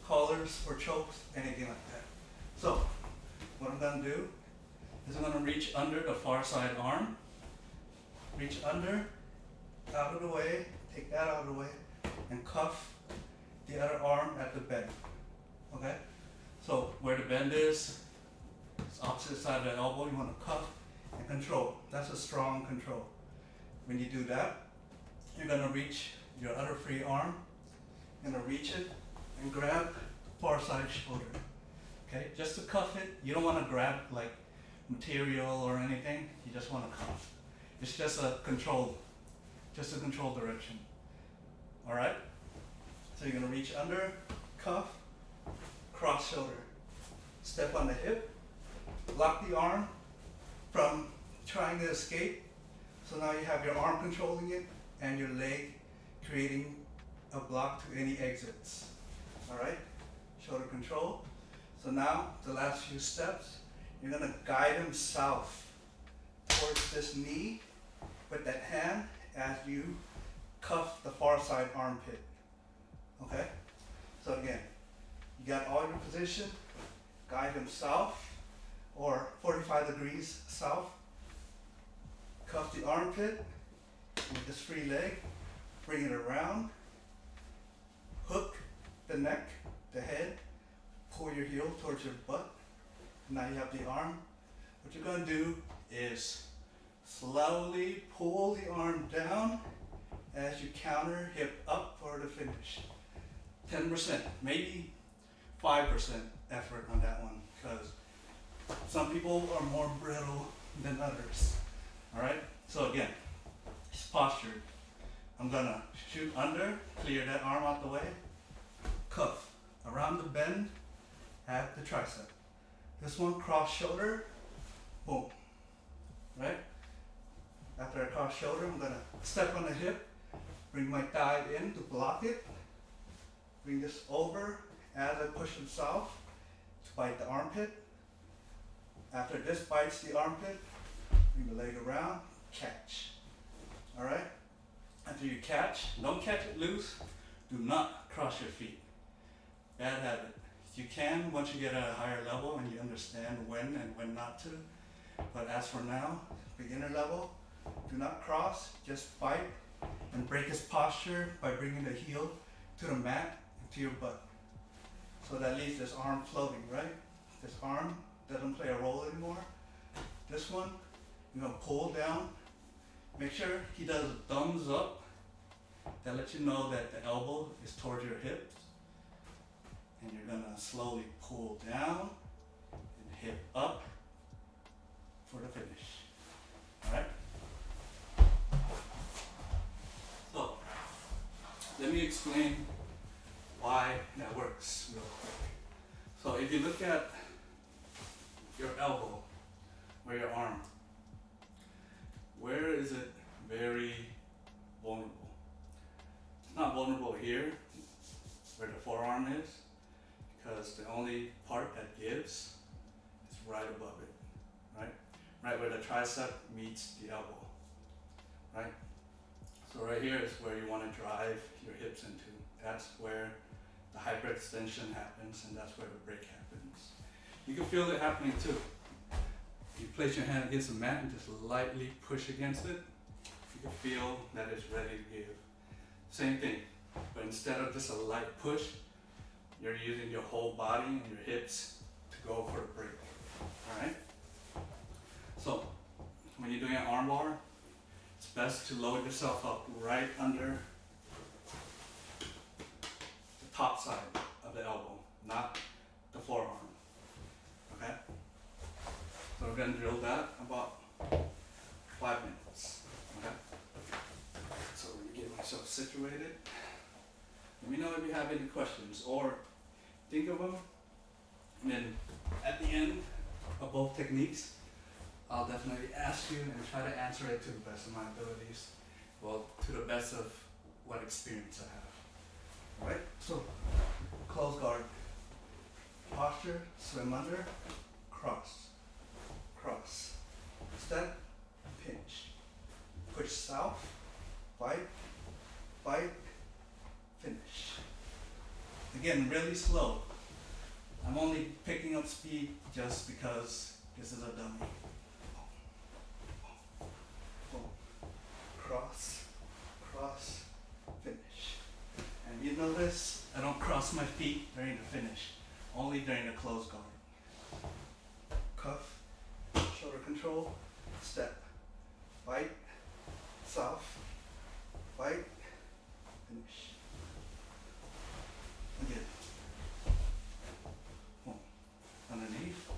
collars or chokes, anything like that. So what I'm gonna do is I'm gonna reach under the far side arm, reach under, out of the way, take that out of the way, and cuff the other arm at the bend. Okay? So where the bend is, it's opposite side of the elbow, you want to cuff and control. That's a strong control. When you do that, you're gonna reach your other free arm, you're gonna reach it and grab the far side shoulder. Okay? Just to cuff it, you don't want to grab like material or anything, you just want to cuff. It's just a control direction. Alright? So you're gonna reach under, cuff, cross shoulder. Step on the hip, lock the arm from trying to escape. So now you have your arm controlling it and your leg creating a block to any exits. Alright? Shoulder control. So now, the last few steps, you're gonna guide him south towards this knee with that hand as you cuff the far side armpit. Okay? So again, you got all your position, guide him south or 45 degrees south, cuff the armpit with this free leg, bring it around, hook the neck, the head, pull your heel towards your butt. Now you have the arm. What you're gonna do is slowly pull the arm down as you counter hip up for the finish. 10%, maybe 5% effort on that one, because some people are more brittle than others. Alright, so again, it's postured. I'm gonna shoot under, clear that arm out the way, cuff around the bend at the tricep. This one, cross shoulder, boom. Right? After I cross shoulder, I'm gonna step on the hip, bring my thigh in to block it, bring this over as I push him south to bite the armpit. After this bites the armpit, bring the leg around, catch. Alright? After you catch, don't catch it loose, do not cross your feet. Bad habit. You can once you get at a higher level and you understand when and when not to. But as for now, beginner level, do not cross, just fight and break his posture by bringing the heel to the mat and to your butt. So that leaves this arm floating, right? This arm doesn't play a role anymore. This one, you're gonna pull down. Make sure he does a thumbs up. That lets you know that the elbow is towards your hips. And you're gonna slowly pull down and hip up for the finish. Alright? So, let me explain why that works real quick. So if you look at your elbow or your arm, where is it very vulnerable? It's not vulnerable here, where the forearm is, because the only part that gives is right above it, right? Right where the tricep meets the elbow, right? So right here is where you want to drive your hips into. That's where the hyperextension happens, and that's where the break happens. You can feel it happening too. You place your hand against the mat and just lightly push against it. You can feel that it's ready to give. Same thing, but instead of just a light push, you're using your whole body and your hips to go for a break. Alright? So, when you're doing an arm bar, it's best to load yourself up right under the top side of the elbow, not the forearm. Okay? So we're going to drill that about 5 minutes. Okay? So let me get myself situated. Let me know if you have any questions or think of them. And then at the end of both techniques, I'll definitely ask you and try to answer it to the best of my abilities. Well, to the best of what experience I have. Alright? So, close guard. Posture, swim under, cross. Cross. Step, pinch. Push south, bite, bite, finish. Again, really slow. I'm only picking up speed just because this is a dummy. Boom. Cross, cross, finish. And you notice I don't cross my feet during the finish, only during the close guard. Cuff, shoulder control, step, fight, south, fight, finish. Again. Boom. Underneath,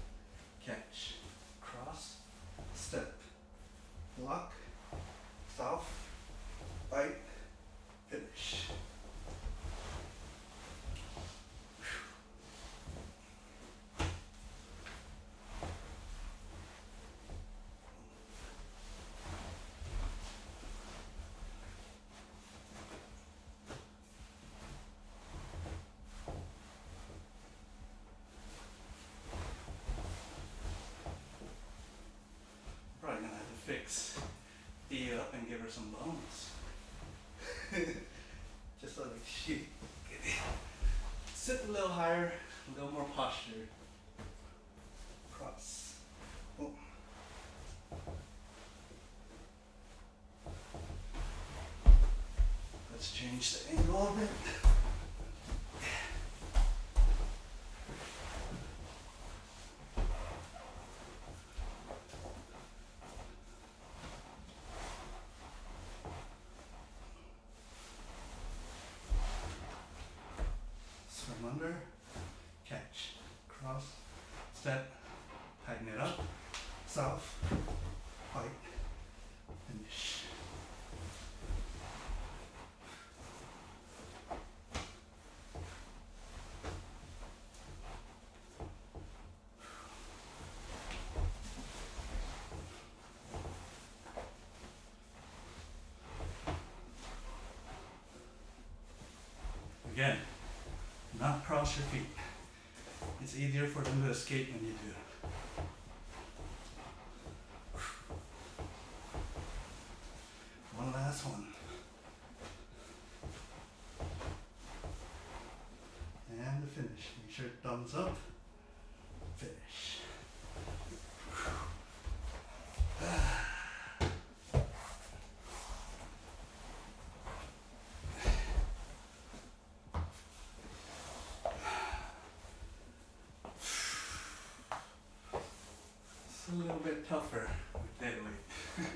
catch, cross, step, block, south, fight, finish. Probably gonna have to fix Thea up and give her some bones. Just so that she can sit a little higher, a little more posture. Cross. Boom. Let's change the angle a bit. Swim under, catch, cross, step, tighten it up, south, fight, finish. Again, not cross your feet. It's easier for them to escape when you do. One last one. And the finish. Make sure thumbs up. Finish. It's a little bit tougher with dead weight.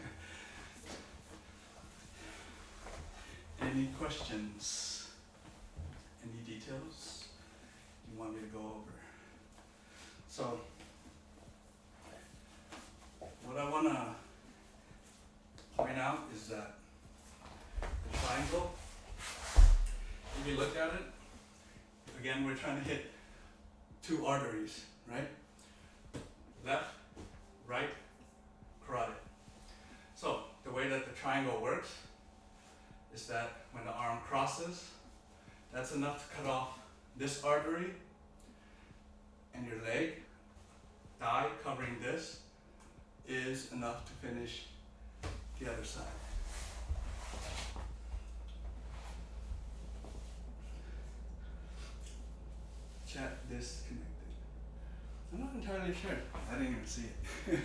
Any questions? Any details you want me to go over? So, what I want to point out is that the triangle, if you look at it, again, we're trying to hit two arteries, right? Left, right, carotid. So the way that the triangle works is that when the arm crosses, that's enough to cut off this artery and your leg. Thigh covering this is enough to finish the other side. Chat disconnected. I'm not entirely sure. I didn't even see it.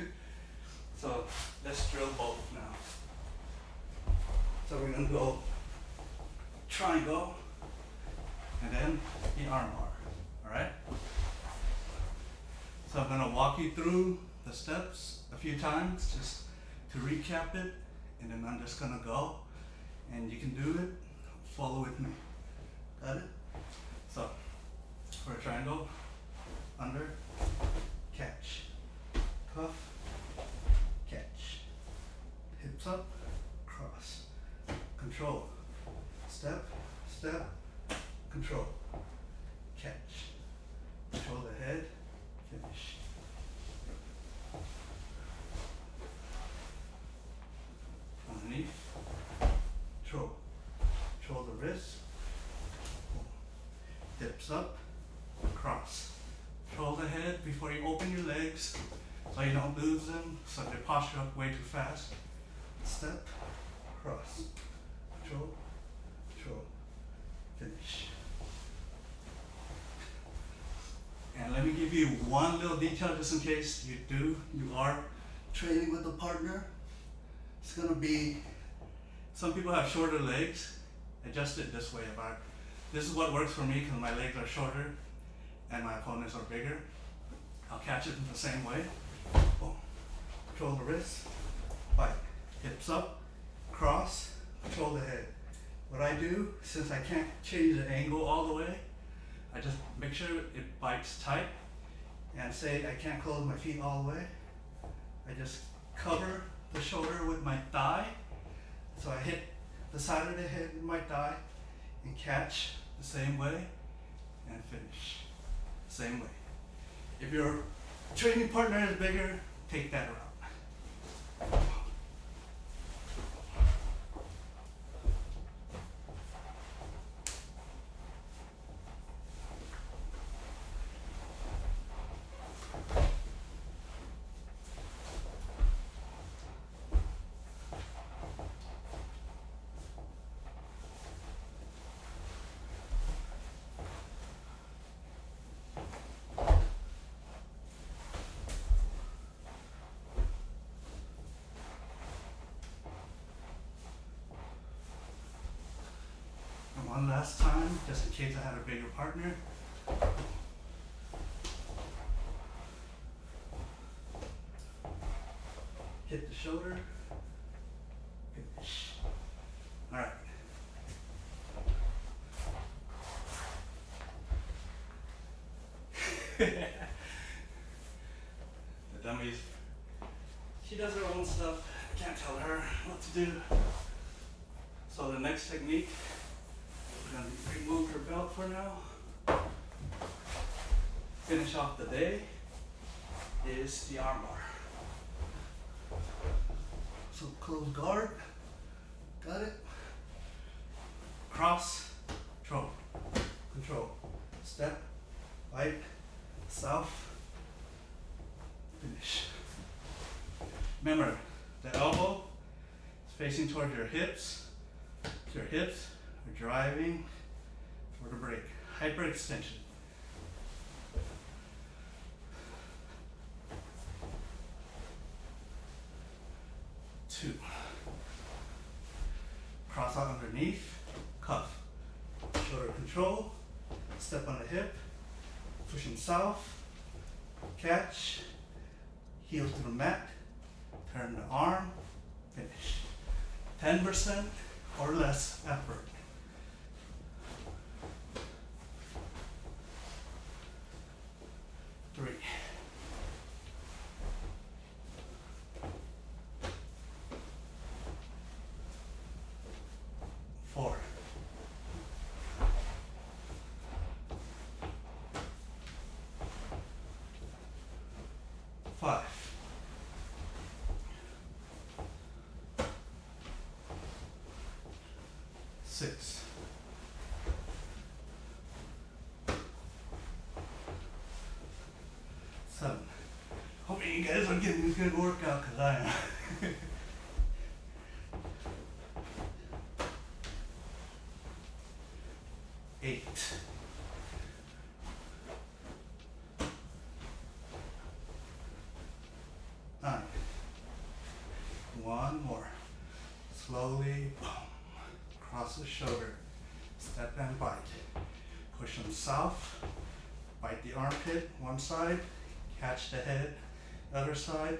So let's drill both now. So we're gonna go triangle and then the arm bar. Alright? So I'm gonna walk you through the steps a few times just to recap it, and then I'm just gonna go and you can do it. Follow with me. Got it? So for a triangle, under, catch, cuff, catch, hips up, cross, control, step, step, control, catch, control the head, finish. Underneath, control the wrist, dips up, cross. Control the head before you open your legs so you don't lose them, so they posture up way too fast. Step, cross, control, finish. And let you one little detail just in case you are training with a partner. It's gonna be, some people have shorter legs. Adjust it this way. This is what works for me because my legs are shorter and my opponents are bigger. I'll catch it in the same way. Boom. Control the wrist, fight. Hips up, cross, control the head. What I do, since I can't change the angle all the way, I just make sure it bites tight, and say I can't close my feet all the way. I just cover the shoulder with my thigh, so I hit the side of the head with my thigh and catch the same way and finish same way. If your training partner is bigger, take that route. One last time, just in case I had a bigger partner. Hit the shoulder, finish. All right. The dummies, she does her own stuff. I can't tell her what to do. So the next technique, we're going to remove her belt for now. Finish off the day is the arm bar. So close guard, got it? Cross, control, step, right, south, finish. Remember, the elbow is facing towards your hips. Your hips are driving for the break. Hyperextension. Two. Cross out underneath, cuff. Shoulder control, step on the hip, pushing south, catch, heel to the mat, turn the arm, finish. 10% or less effort. Three. Four. Five. 6. 7. Hoping you guys are getting a good workout because I am. 8. 9. One more. Slowly, boom. Cross the shoulder, step and bite. Push them south, bite the armpit, one side, catch the head, other side,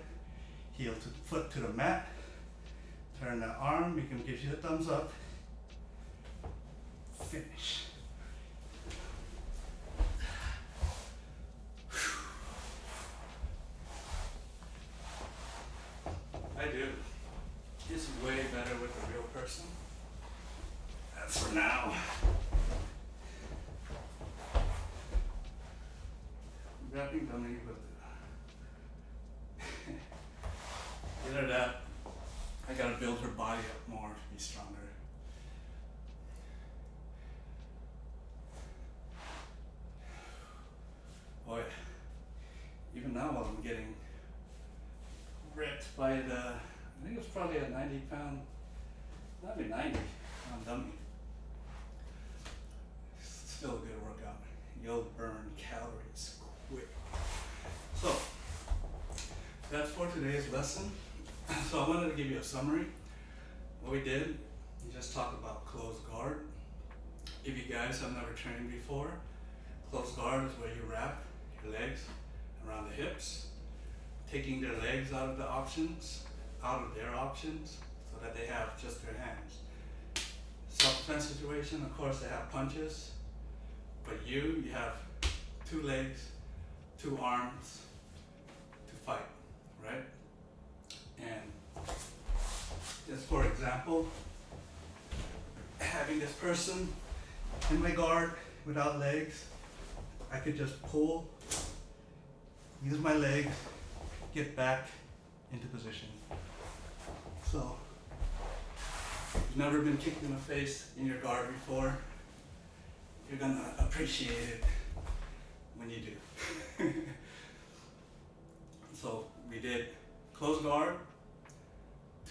heel to the foot to the mat, turn the arm, you can give you the thumbs up, finish. I do. This is way better with a real person. That's for now. Wrapping dummy with either that, I gotta build her body up more to be stronger. Boy, even now while I'm getting ripped by the, I think it was probably a 90-pound, not even 90-pound dummy. Still a good workout. You'll burn calories quick. that's for today's lesson. So I wanted to give you a summary. What we did, we just talked about closed guard. If you guys have never trained before, closed guard is where you wrap your legs around the hips, taking their legs out of their options, so that they have just their hands. Self-defense situation, of course, they have punches, but you have 2 legs, 2 arms to fight, right? And just for example, having this person in my guard without legs, I could just pull, use my legs, get back into position. So, if you've never been kicked in the face in your guard before, you're gonna appreciate it when you do. So we did close guard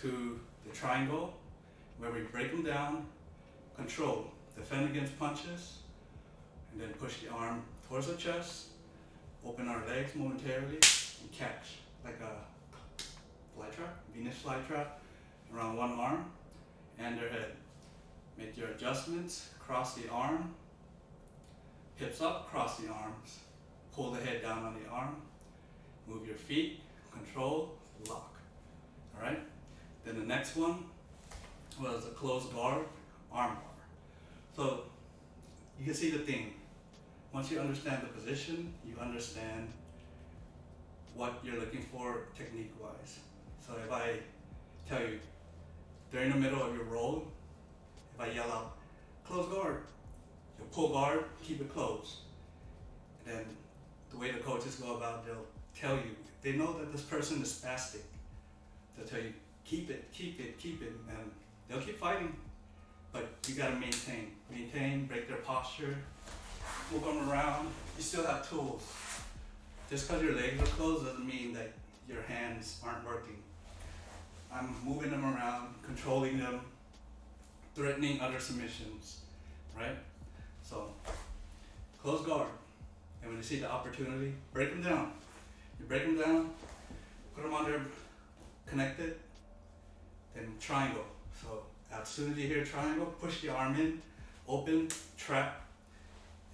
to the triangle, where we break them down, control, defend against punches, and then push the arm towards the chest, open our legs momentarily, and catch like a fly trap, Venus flytrap, around one arm and their head. Make your adjustments, cross the arm, hips up, cross the arms, pull the head down on the arm, move your feet, control, lock. Alright? Then the next one was a closed guard, arm bar. So you can see the thing. Once you understand the position, you understand what you're looking for technique-wise. So if I tell you, during the middle of your roll, if I yell out, close guard, you'll pull guard, keep it closed. And then the way the coaches go about, they'll tell you, they know that this person is spastic. They'll tell you, keep it, and they'll keep fighting. But you gotta maintain, break their posture, move them around. You still have tools. Just because your legs are closed doesn't mean that your hands aren't working. I'm moving them around, controlling them, threatening other submissions, right? So, close guard. And when you see the opportunity, break them down. You break them down, put them under connected, then triangle. So, as soon as you hear triangle, push the arm in, open, trap,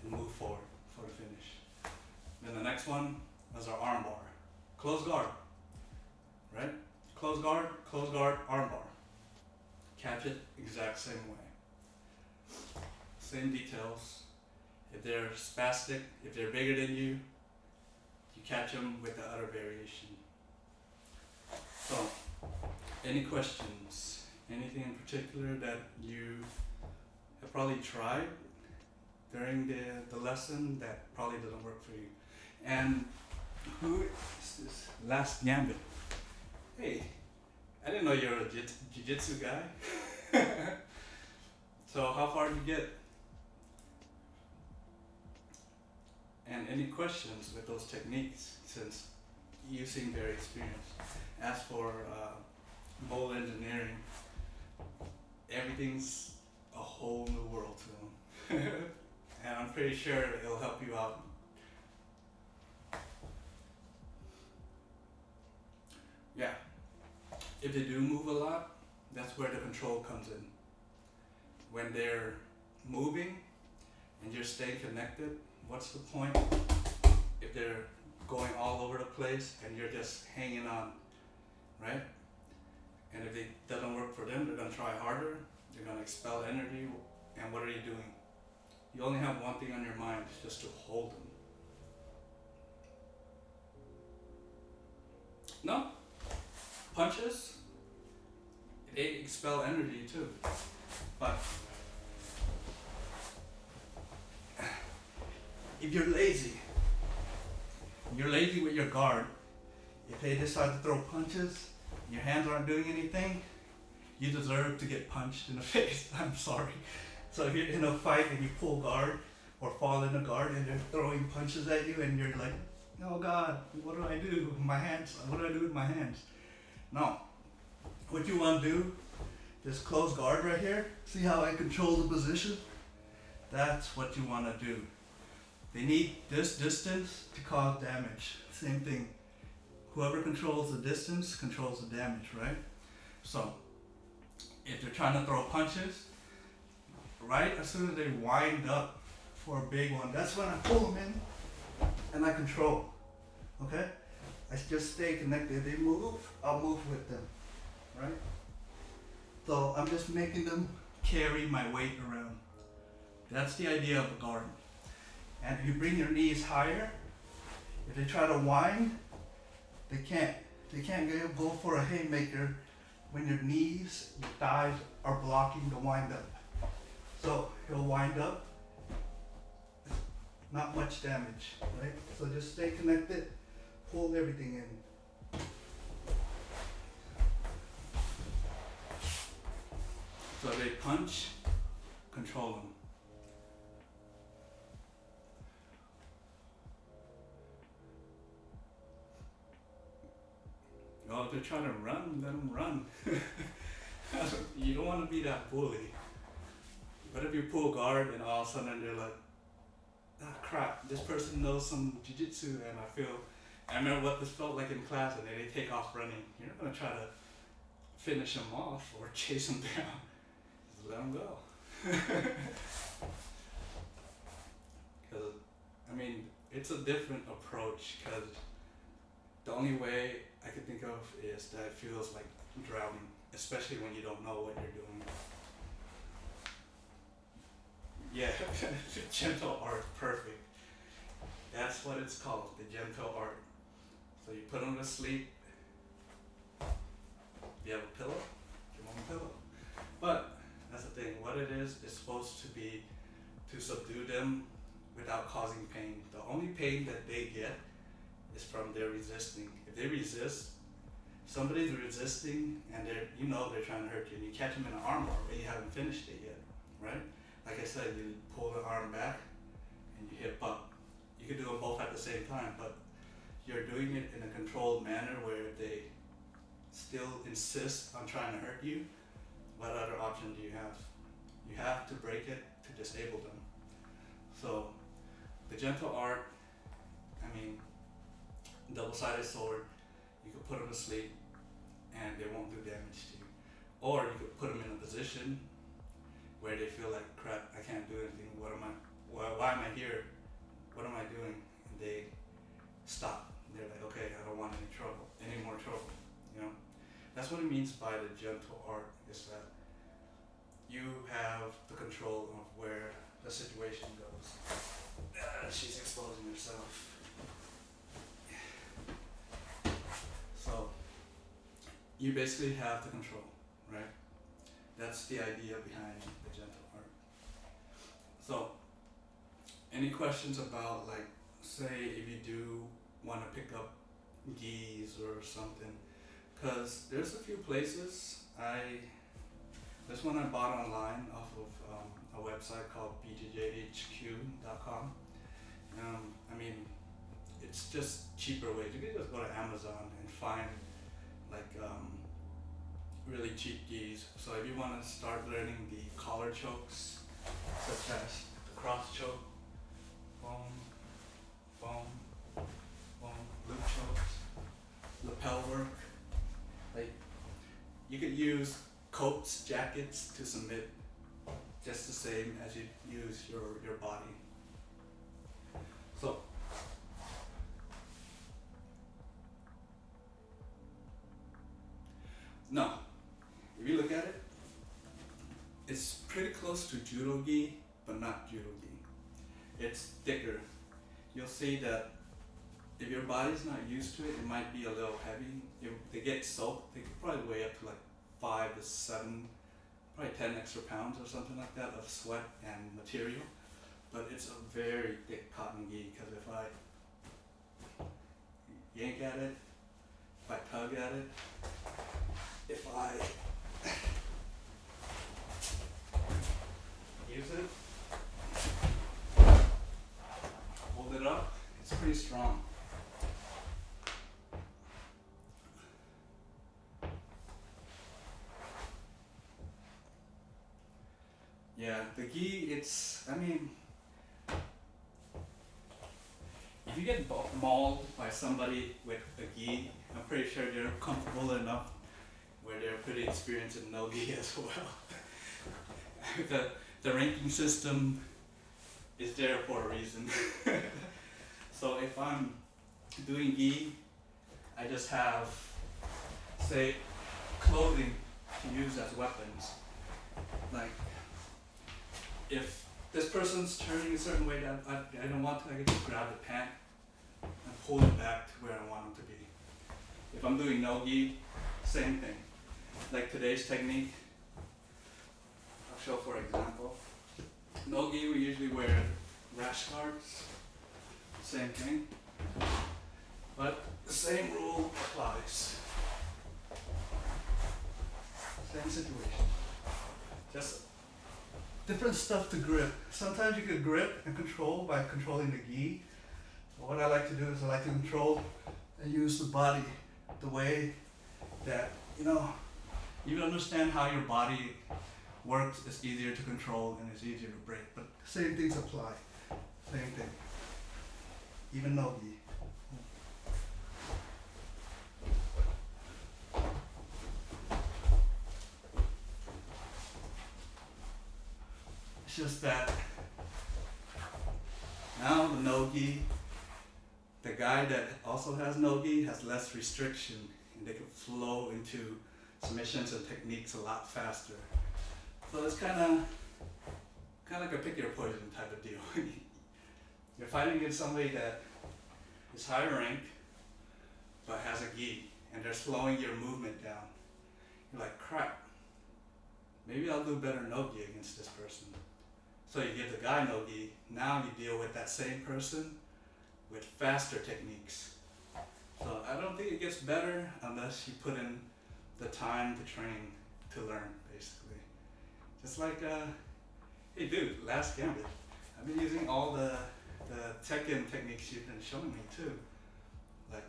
and move forward for the finish. Then the next one was our arm bar. Close guard, right? Close guard, arm bar. Catch it exact same way. Same details. If they're spastic, if they're bigger than you catch them with the other variation. So, any questions? Anything in particular that you have probably tried during the lesson that probably doesn't work for you? And who is this last gambit? Hey, I didn't know you were a jiu-jitsu guy. So how far did you get? And any questions with those techniques, since you seem very experienced? As for bowl engineering, everything's a whole new world to them. And I'm pretty sure it'll help you out. Yeah, if they do move a lot, that's where the control comes in. When they're moving and you're staying connected, what's the point if they're going all over the place and you're just hanging on, right? And if it doesn't work for them, they're gonna try harder, they're gonna expel energy, and what are you doing? You only have one thing on your mind, it's just to hold them. No? Punches, they expel energy too. But if you're lazy with your guard, if they decide to throw punches, your hands aren't doing anything, you deserve to get punched in the face. I'm sorry. So if you're in a fight and you pull guard or fall in a guard and they're throwing punches at you and you're like, oh God, what do I do with my hands? What do I do with my hands? No. What you want to do, this close guard right here, see how I control the position? That's what you want to do. They need this distance to cause damage. Same thing. whoever controls the distance controls the damage, right? So if they're trying to throw punches, right as soon as they wind up for a big one, that's when I pull them in and I control. Okay? I just stay connected. If they move, I'll move with them, right? So I'm just making them carry my weight around. That's the idea of a guard. And if you bring your knees higher, if they try to wind, they can't. They can't go for a haymaker when your knees, your thighs are blocking the wind up. So he'll wind up, not much damage, right? So just stay connected, pull everything in. So they punch, control them. Well, if they're trying to run, let them run. You don't want to be that bully. But if you pull guard and all of a sudden they're like, ah crap, this person knows some jiu-jitsu and I remember what this felt like in class, and then they take off running. You're not going to try to finish them off or chase them down. Just let them go. Because, I mean, it's a different approach, because the only way I can think of is that it feels like drowning, especially when you don't know what you're doing. Yeah, gentle art, perfect. That's what it's called, the gentle art. So you put them to sleep. If you have a pillow, give them a pillow. But that's the thing, what it is supposed to be to subdue them without causing pain. The only pain that they get is from their resisting. If they resist, somebody's resisting and they're trying to hurt you, and you catch them in an armbar, but you haven't finished it yet, right? Like I said, you pull the arm back and you hip up. You can do them both at the same time, but you're doing it in a controlled manner where they still insist on trying to hurt you. What other option do you have? You have to break it to disable them. So the gentle art, I mean, double-sided sword, you could put them to sleep and they won't do damage to you. Or you could put them in a position where they feel like, crap, I can't do anything. Why am I here? What am I doing? And they stop. They're like, okay, I don't want any more trouble, you know? That's what it means by the gentle art, is that you have the control of where the situation goes. She's exposing herself. So, you basically have the control, right? That's the idea behind the gentle art. So, any questions about, like, say if you do want to pick up gis or something? Because there's a few places. This one I bought online off of a website called bjjhq.com. I mean, it's just cheaper ways. You can just go to Amazon and find like really cheap gis. So if you want to start learning the collar chokes, such as the cross choke, boom, boom, boom, loop chokes, lapel work, like you could use coats, jackets to submit just the same as you use your body. So no, if you look at it, it's pretty close to judo gi, but not judo gi. It's thicker. You'll see that if your body's not used to it, it might be a little heavy. If they get soaked, they could probably weigh up to like 5 to 7, probably 10 extra pounds or something like that of sweat and material. But it's a very thick cotton gi, because if I yank at it, if I tug at it, if I use it, hold it up, it's pretty strong. Yeah, the gi, I mean, if you get mauled by somebody with a gi, I'm pretty sure they're comfortable enough where they're pretty experienced in no-gi as well. The ranking system is there for a reason. So if I'm doing gi, I just have, say, clothing to use as weapons. Like, if this person's turning a certain way that I don't want to, I can just grab the pant and pull it back to where I want them to be. If I'm doing no-gi, same thing. Like today's technique, I'll show for example. No-gi, we usually wear rash guards, same thing. But the same rule applies. Same situation. Just different stuff to grip. Sometimes you could grip and control by controlling the gi. But what I like to do is I like to control and use the body the way that, you understand how your body works, it's easier to control and it's easier to break. But same things apply. Same thing. Even no-gi. It's just that now the no-gi, the guy that also has no-gi has less restriction and they can flow into submissions and techniques a lot faster. So it's kind of like a pick your poison type of deal. You're fighting against somebody that is higher rank but has a gi and they're slowing your movement down. You're like, crap, maybe I'll do better no-gi against this person. So you give the guy no-gi, now you deal with that same person with faster techniques. So I don't think it gets better unless you put in the time to train to learn, basically. Just like, hey dude, last gambit. I've been using all the Tekken techniques you've been showing me too. Like,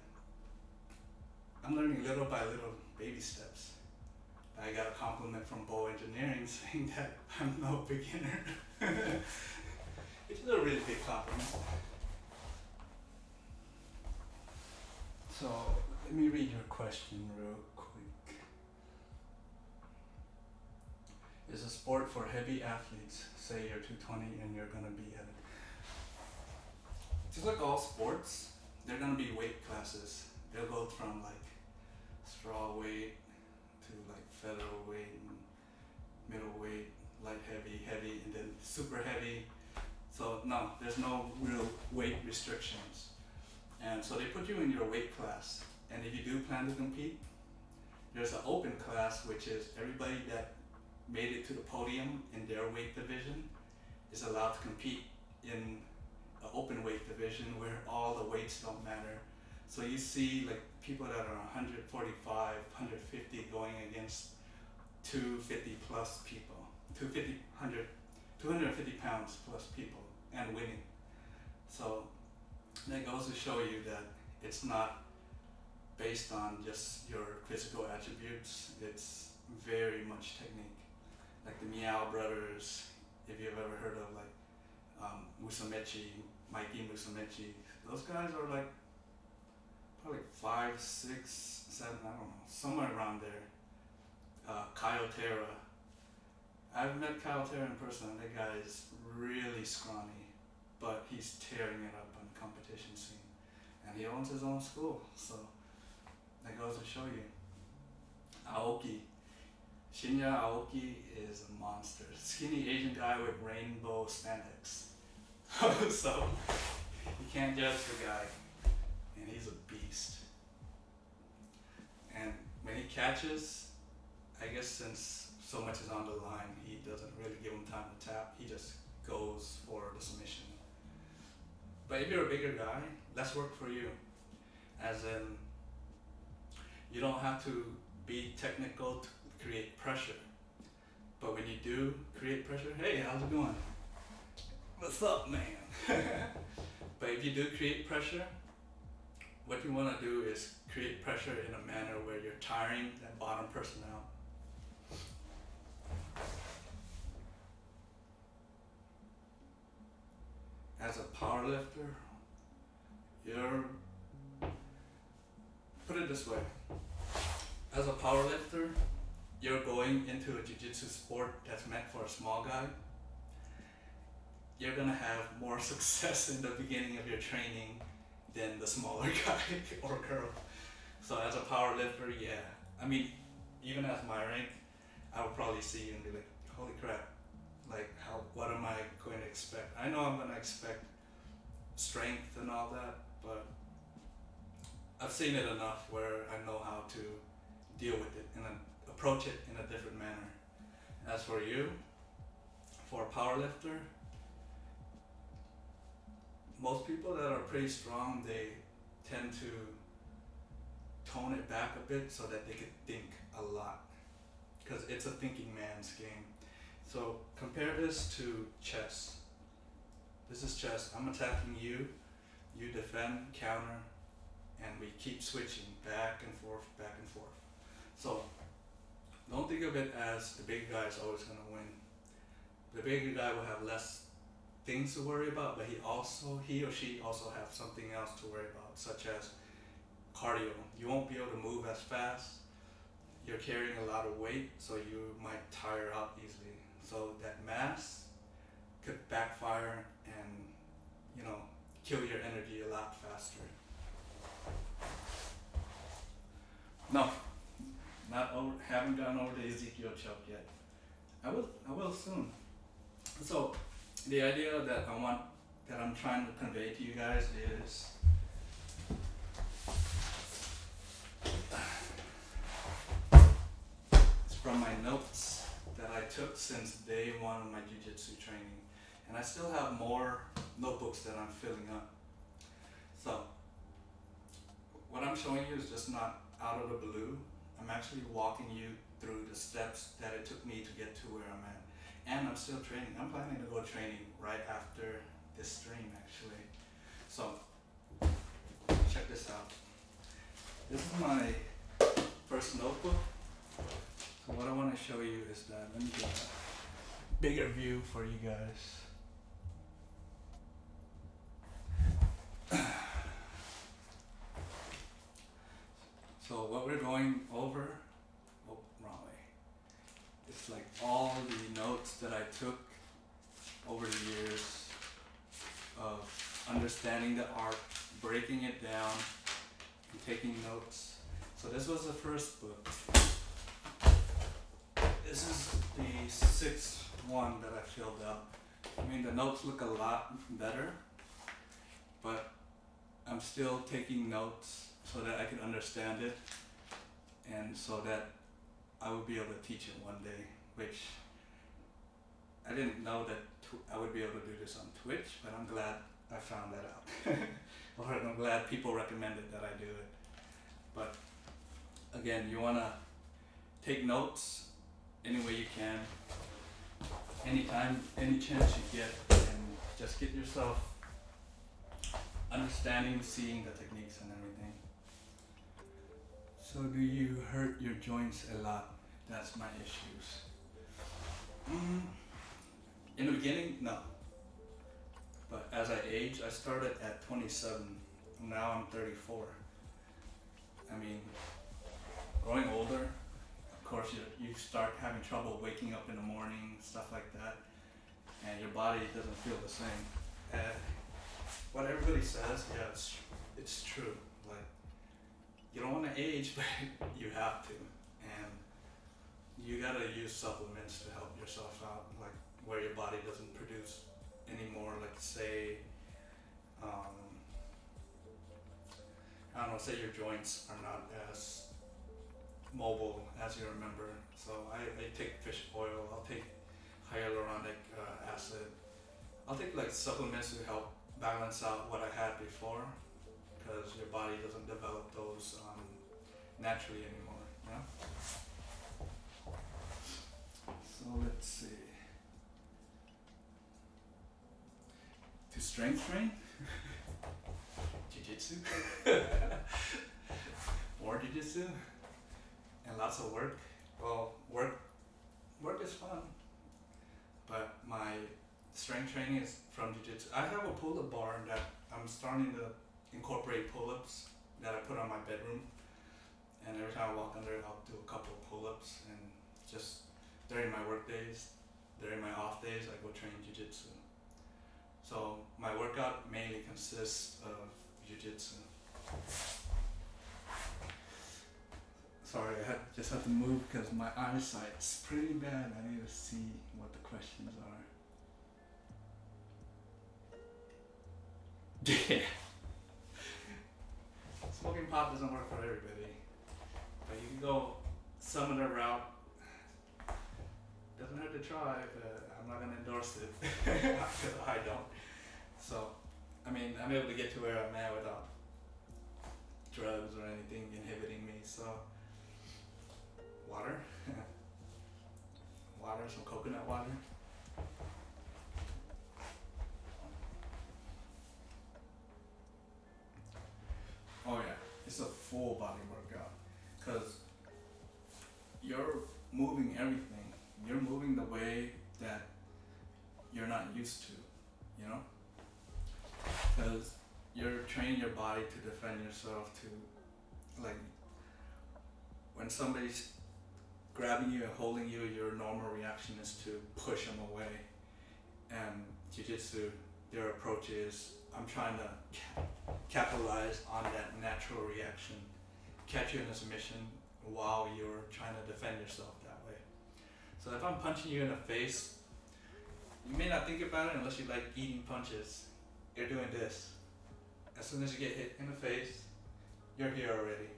I'm learning little by little, baby steps. I got a compliment from Bow Engineering saying that I'm no beginner. Which is a really big compliment. So let me read your question real quick. Is a sport for heavy athletes, say you're 220 and you're gonna be at it. Just like all sports, they're gonna be weight classes. They'll go from like straw weight to like featherweight, middleweight, light heavy, heavy, and then super heavy. So no, there's no real weight restrictions. And so they put you in your weight class. And if you do plan to compete, there's an open class, which is everybody that made it to the podium in their weight division is allowed to compete in an open weight division where all the weights don't matter. So you see like people that are 145, 150 going against 250 plus people, 250 pounds plus people and winning. So that goes to show you that it's not based on just your physical attributes, it's very much technique. Like the Meow brothers, if you've ever heard of like Musamechi, Mikey Musamechi, those guys are like probably 5, 6, 7, I don't know, somewhere around there. Kyle Terra. I've met Kyle Terra in person, and that guy is really scrawny, but he's tearing it up on the competition scene. And he owns his own school, so that goes to show you. Aoki. Shinya Aoki is a monster. Skinny Asian guy with rainbow spandex. So, you can't judge the guy. And he's a beast. And when he catches, I guess since so much is on the line, he doesn't really give him time to tap. He just goes for the submission. But if you're a bigger guy, less work for you. As in, you don't have to be technical to create pressure. But when you do create pressure, hey, how's it going? What's up, man? But if you do create pressure, what you want to do is create pressure in a manner where you're tiring that bottom person out. As a powerlifter, you're put it this way. As a powerlifter, you're going into a jiu-jitsu sport that's meant for a small guy. You're gonna have more success in the beginning of your training than the smaller guy or girl. So as a powerlifter, yeah. I mean, even as my rank, I would probably see you and be like, holy crap, like what am I going to expect? I know I'm gonna expect strength and all that, but I've seen it enough where I know how to deal with it and approach it in a different manner. As for you, for a powerlifter, most people that are pretty strong, they tend to tone it back a bit so that they can think a lot, because it's a thinking man's game. So compare this to chess. This is chess. I'm attacking you, you defend, counter, and we keep switching back and forth, back and forth. So don't think of it as the big guy is always going to win. The bigger guy will have less things to worry about, but he or she also have something else to worry about, such as cardio. You won't be able to move as fast. You're carrying a lot of weight, so you might tire out easily. So that mass could backfire and, kill your energy a lot faster. No, haven't gone over the Ezekiel choke yet. I will soon. So the idea that I'm trying to convey to you guys is it's from my notes that I took since day one of my jiu-jitsu training, and I still have more notebooks that I'm filling up. So what I'm showing you is just not out of the blue. I'm actually walking you through the steps that it took me to get to where I'm at. And I'm still training. I'm planning to go training right after this stream, actually. So, check this out. This is my first notebook. So what I want to show you is that, let me get a bigger view for you guys. So what we're going over, wrong way. It's like all the notes that I took over the years of understanding the art, breaking it down, and taking notes. So this was the first book. This is the sixth one that I filled up. I mean, the notes look a lot better, but I'm still taking notes so that I can understand it, and so that I would be able to teach it one day, which I didn't know that I would be able to do this on Twitch, but I'm glad I found that out. Or I'm glad people recommended that I do it. But again, you want to take notes any way you can, anytime, any chance you get, and just get yourself understanding, seeing the techniques and everything. So do you hurt your joints a lot? That's my issues. In the beginning, no. But as I age, I started at 27. Now I'm 34. I mean, growing older, of course, you start having trouble waking up in the morning, stuff like that, and your body doesn't feel the same. And what everybody says, yeah, it's true. Like, you don't want to age, but you have to, and you gotta use supplements to help yourself out, like where your body doesn't produce anymore. Like say, I don't know, say your joints are not as mobile as you remember. So I take fish oil, I'll take hyaluronic acid, I'll take like supplements to help balance out what I had before, because your body doesn't develop those naturally anymore, you know? So let's see. To strength train? Jiu-jitsu? More jiu-jitsu? And lots of work? Well, work is fun, but my strength training is from jiu-jitsu. I have a pull-up bar that I'm starting to incorporate pull-ups that I put on my bedroom and every time I walk under it, I'll do a couple of pull-ups, and just during my work days, during my off days, I go train jiu-jitsu. So my workout mainly consists of jiu-jitsu. Sorry, just have to move because my eyesight's pretty bad. I need to see what the questions are. Yeah. Smoking pot doesn't work for everybody, but you can go some other route. Doesn't hurt to try, but I'm not gonna endorse it because I don't. So, I mean, I'm able to get to where I'm at without drugs or anything inhibiting me. So, water, water, some coconut water. Oh yeah, it's a full body workout because you're moving everything. You're moving the way that you're not used to, you know? Because you're training your body to defend yourself, to, like, when somebody's grabbing you and holding you, your normal reaction is to push them away. And jiu-jitsu, their approach is, I'm trying to capitalize on that natural reaction, catch you in a submission while you're trying to defend yourself that way. So if I'm punching you in the face, you may not think about it unless you like eating punches. You're doing this. As soon as you get hit in the face, you're here already.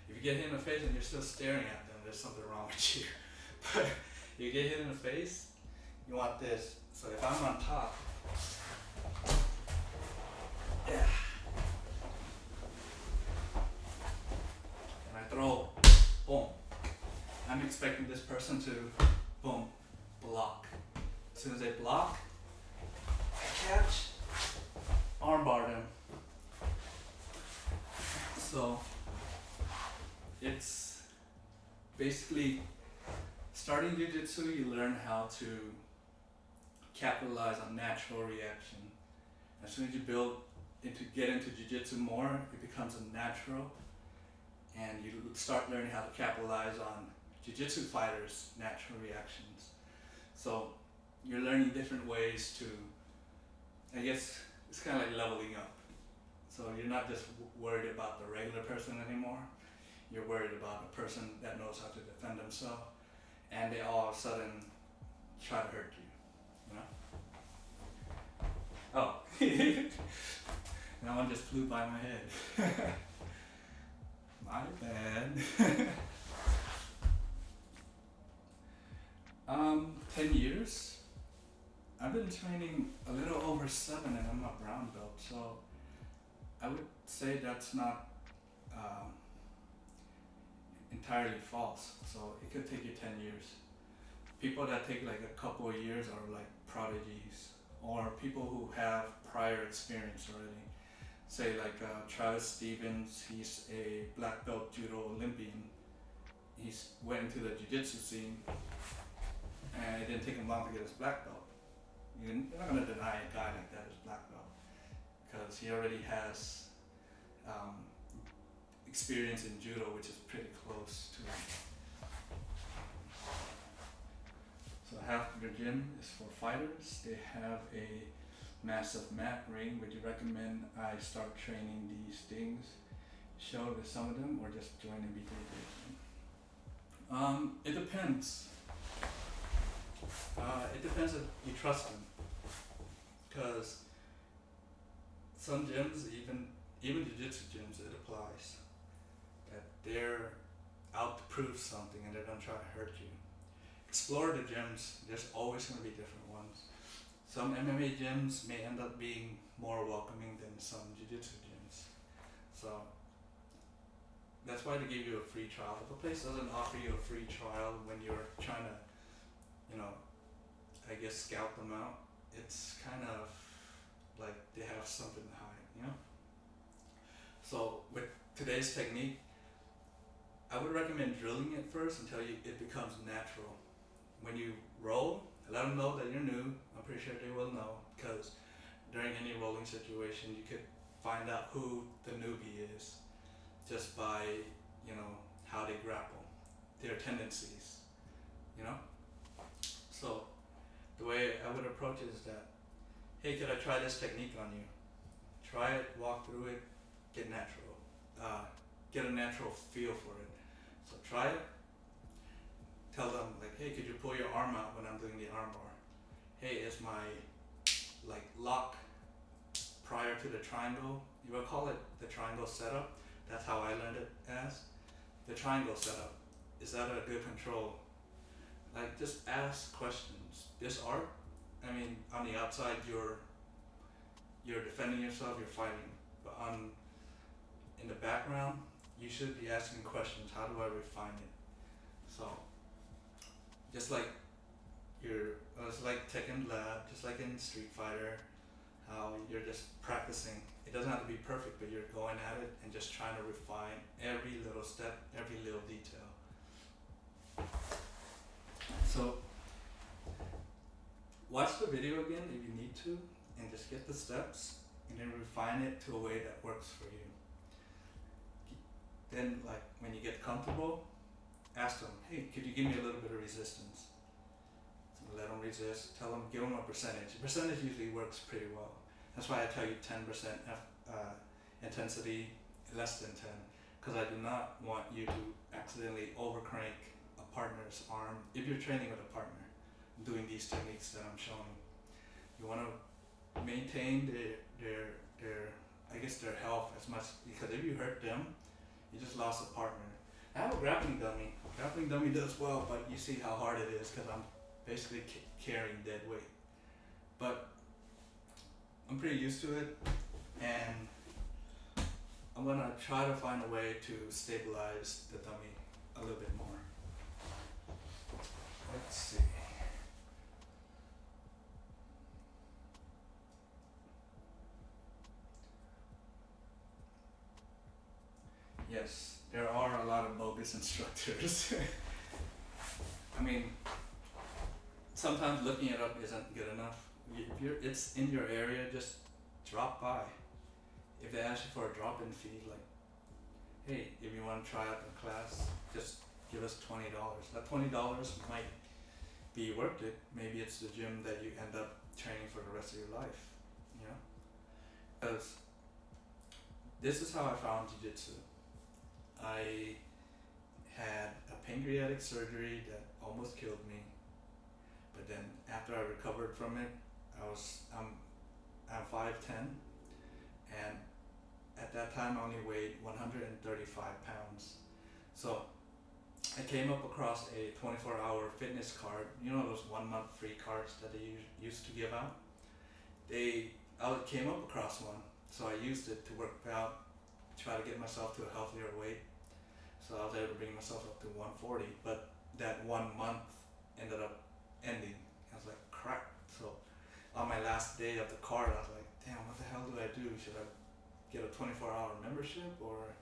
If you get hit in the face and you're still staring at them, there's something wrong with you. But you get hit in the face, you want this. So if I'm on top, yeah, and I throw, boom, I'm expecting this person to, boom, block. As soon as they block, I catch, armbar them. So it's basically starting jiu-jitsu, you learn how to capitalize on natural reaction. As soon as you get into jiu-jitsu more, it becomes a natural, and you start learning how to capitalize on jiu-jitsu fighters' natural reactions. So you're learning different ways to, I guess it's kind of like leveling up. So you're not just worried about the regular person anymore. You're worried about a person that knows how to defend themselves, and they all of a sudden try to hurt you, you know? Oh, that one just flew by my head. My bad. 10 years. I've been training a little over 7 and I'm a brown belt, so I would say that's not entirely false. So it could take you 10 years. People that take like a couple of years are like prodigies, or people who have prior experience already. Say like Travis Stevens, he's a black belt judo Olympian. He's went into the jiu-jitsu scene, and it didn't take him long to get his black belt. You're not going to deny a guy like that his black belt, because he already has experience in judo, which is pretty close to him. So half of your gym is for fighters. They have a massive mat ring. Would you recommend I start training these things? Show with some of them, or just join and be taken? It depends. It depends if you trust them, because some gyms, even jiu-jitsu gyms, it applies that they're out to prove something and they're gonna try to hurt you. Explore the gyms. There's always gonna be different ones. Some MMA gyms may end up being more welcoming than some jiu-jitsu gyms. So that's why they give you a free trial. If a place doesn't offer you a free trial when you're trying to, I guess, scout them out, it's kind of like they have something to hide, So with today's technique, I would recommend drilling it first until it becomes natural. When you roll, let them know that you're new. I'm pretty sure they will know, because during any rolling situation, you could find out who the newbie is just by you know, how they grapple, their tendencies, you know. So the way I would approach it is that, hey, could I try this technique on you? Try it, walk through it, get natural, get a natural feel for it. So try it. Tell them like, hey, could you pull your arm out when I'm doing the arm bar? Hey, is my like lock prior to the triangle? You would call it the triangle setup. That's how I learned it as the triangle setup. Is that a good control? Like, just ask questions. This art, I mean, on the outside you're defending yourself, you're fighting, but in the background you should be asking questions. How do I refine it? So just like it's like Tekken Lab, just like in Street Fighter, how you're just practicing. It doesn't have to be perfect, but you're going at it and just trying to refine every little step, every little detail. So watch the video again if you need to, and just get the steps and then refine it to a way that works for you. Then, like, when you get comfortable, ask them, hey, could you give me a little bit of resistance? So let them resist. Tell them, give them a percentage. A percentage usually works pretty well. That's why I tell you 10% intensity, less than 10, because I do not want you to accidentally overcrank a partner's arm if you're training with a partner doing these techniques that I'm showing. You want to maintain their health as much, because if you hurt them, you just lost a partner. I have a grappling dummy. Grappling dummy does well, but you see how hard it is because I'm basically carrying dead weight. But I'm pretty used to it, and I'm gonna try to find a way to stabilize the dummy a little bit more. Let's see. Yes, there are a lot of bogus instructors. I mean, sometimes looking it up isn't good enough. If it's in your area, just drop by. If they ask you for a drop-in fee, like, hey, if you want to try out the class, just give us $20. That $20 might be worth it. Maybe it's the gym that you end up training for the rest of your life, you know? Because this is how I found Jiu Jitsu. I had a pancreatic surgery that almost killed me, but then after I recovered from it, I'm 5'10", and at that time I only weighed 135 pounds. So I came up across a 24-hour fitness card. You know those 1 month free cards that they used to give out? I came up across one, so I used it to work out, try to get myself to a healthier weight. So I was able to bring myself up to 140, but that 1 month ended up ending. I was like, crap. So on my last day of the card, I was like, damn, what the hell do I do? Should I get a 24-hour membership, or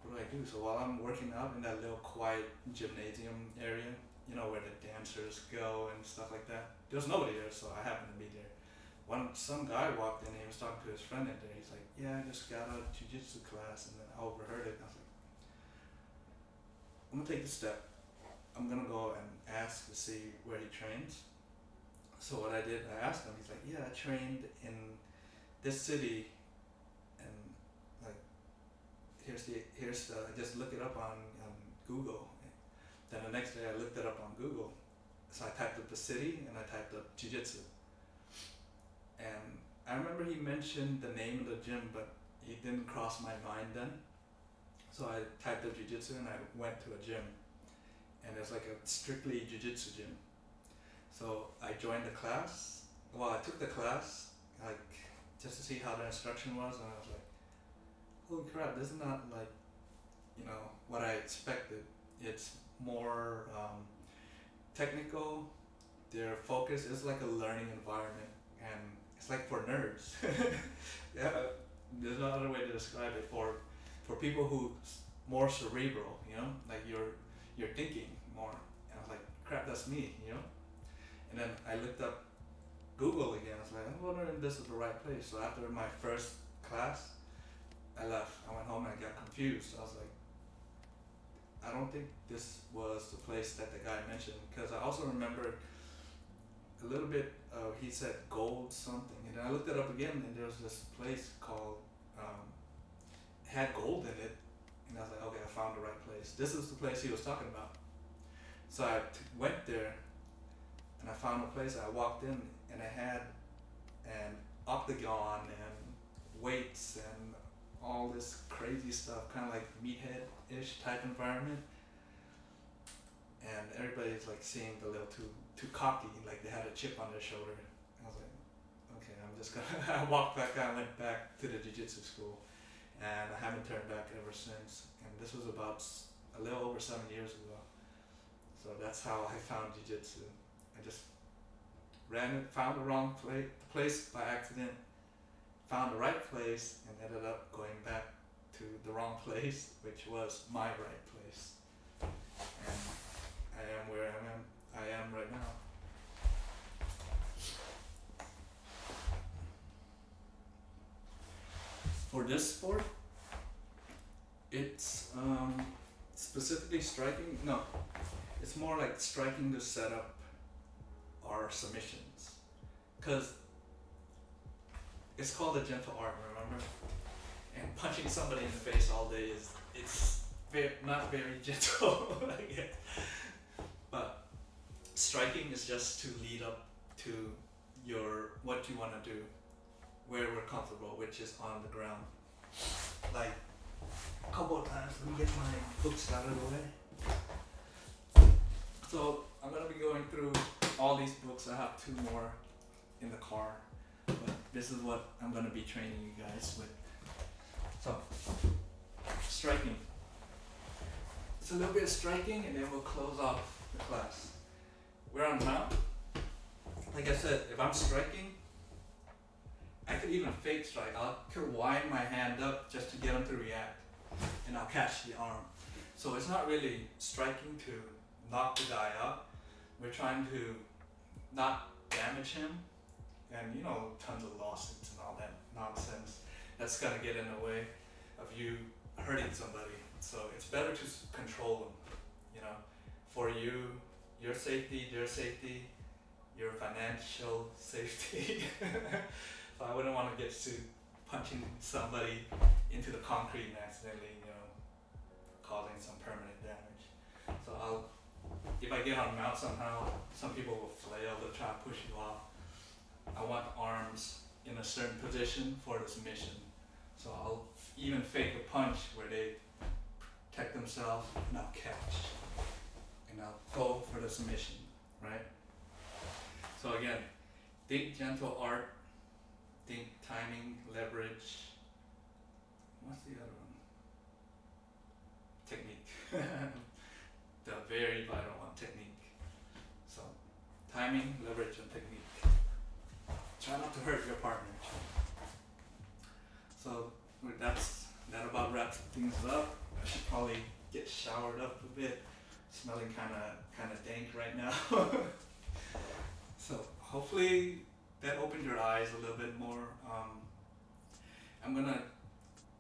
what do I do? So while I'm working out in that little quiet gymnasium area, you know, where the dancers go and stuff like that, there was nobody there, so I happened to be there. Some guy walked in, he was talking to his friend in there. He's like, yeah, I just got out of jiu-jitsu class, and then I overheard it. And I was like, I'm gonna take the step. I'm gonna go and ask to see where he trains. So what I did, I asked him. He's like, yeah, I trained in this city, and like, here's the. I just looked it up on Google. Then the next day I looked it up on Google. So I typed up the city and I typed up jiu-jitsu. And I remember he mentioned the name of the gym, but it didn't cross my mind then. So I typed up jiu-jitsu and I went to a gym. And there's like a strictly jiu-jitsu gym. So I joined the class. Well, I took the class, like, just to see how the instruction was, and I was like, holy crap, this is not like, you know, what I expected. It's more technical. Their focus is like a learning environment, and it's like for nerds. Yeah, there's no other way to describe it. For people who more cerebral, you know, like you're thinking more. And I was like, crap, that's me, you know. And then I looked up Google again. I was like, I'm wondering if this is the right place. So after my first class, I left. I went home and I got confused. I was like, I don't think this was the place that the guy mentioned, because I also remember a little bit. He said gold something, and I looked it up again, and there was this place called had gold in it, and I was like, okay, I found the right place. This is the place he was talking about. So I went there, and I found a place. I walked in, and it had an octagon and weights and all this crazy stuff, kind of like meathead-ish type environment. And everybody's like seemed a little too cocky, like they had a chip on their shoulder. I was like, okay, I'm just gonna. I walked back. I went back to the jiu-jitsu school, and I haven't turned back ever since. And this was about a little over 7 years ago. So that's how I found jiu-jitsu. I just found the wrong place by accident, found the right place, and ended up going back to the wrong place, which was my right place. And I am where I am right now. For this sport, it's specifically striking. No, it's more like striking to set up our submissions, because it's called a gentle art. Remember, and punching somebody in the face all day it's not very gentle. I guess. But striking is just to lead up to what you want to do, where we're comfortable, which is on the ground. Like a couple of times, let me get my books out of the way. So I'm gonna be going through all these books. I have 2 more in the car, but this is what I'm gonna be training you guys with. So, striking. It's a little bit of striking, and then we'll close off the class. We're on mount. Like I said, if I'm striking, I could even fake strike. I could wind my hand up just to get him to react, and I'll catch the arm. So it's not really striking to knock the guy out. We're trying to not damage him, and tons of lawsuits and all that nonsense that's gonna get in the way of you hurting somebody. So it's better to control them, for your safety, their safety, your financial safety. So I wouldn't want to get sued punching somebody into the concrete and accidentally, causing some permanent damage. So if I get on mount somehow, some people will flail, they'll try to push you off. I want arms in a certain position for the submission. So I'll even fake a punch where they protect themselves, and I'll catch. And I'll go for the submission, right? So again, think gentle art, think timing, leverage. What's the other one? Technique. The very vital one, technique. So timing, leverage, and technique. Try not to hurt your partner. So that about wraps things up. I should probably get showered up a bit. Smelling kind of dank right now. So hopefully that opened your eyes a little bit more.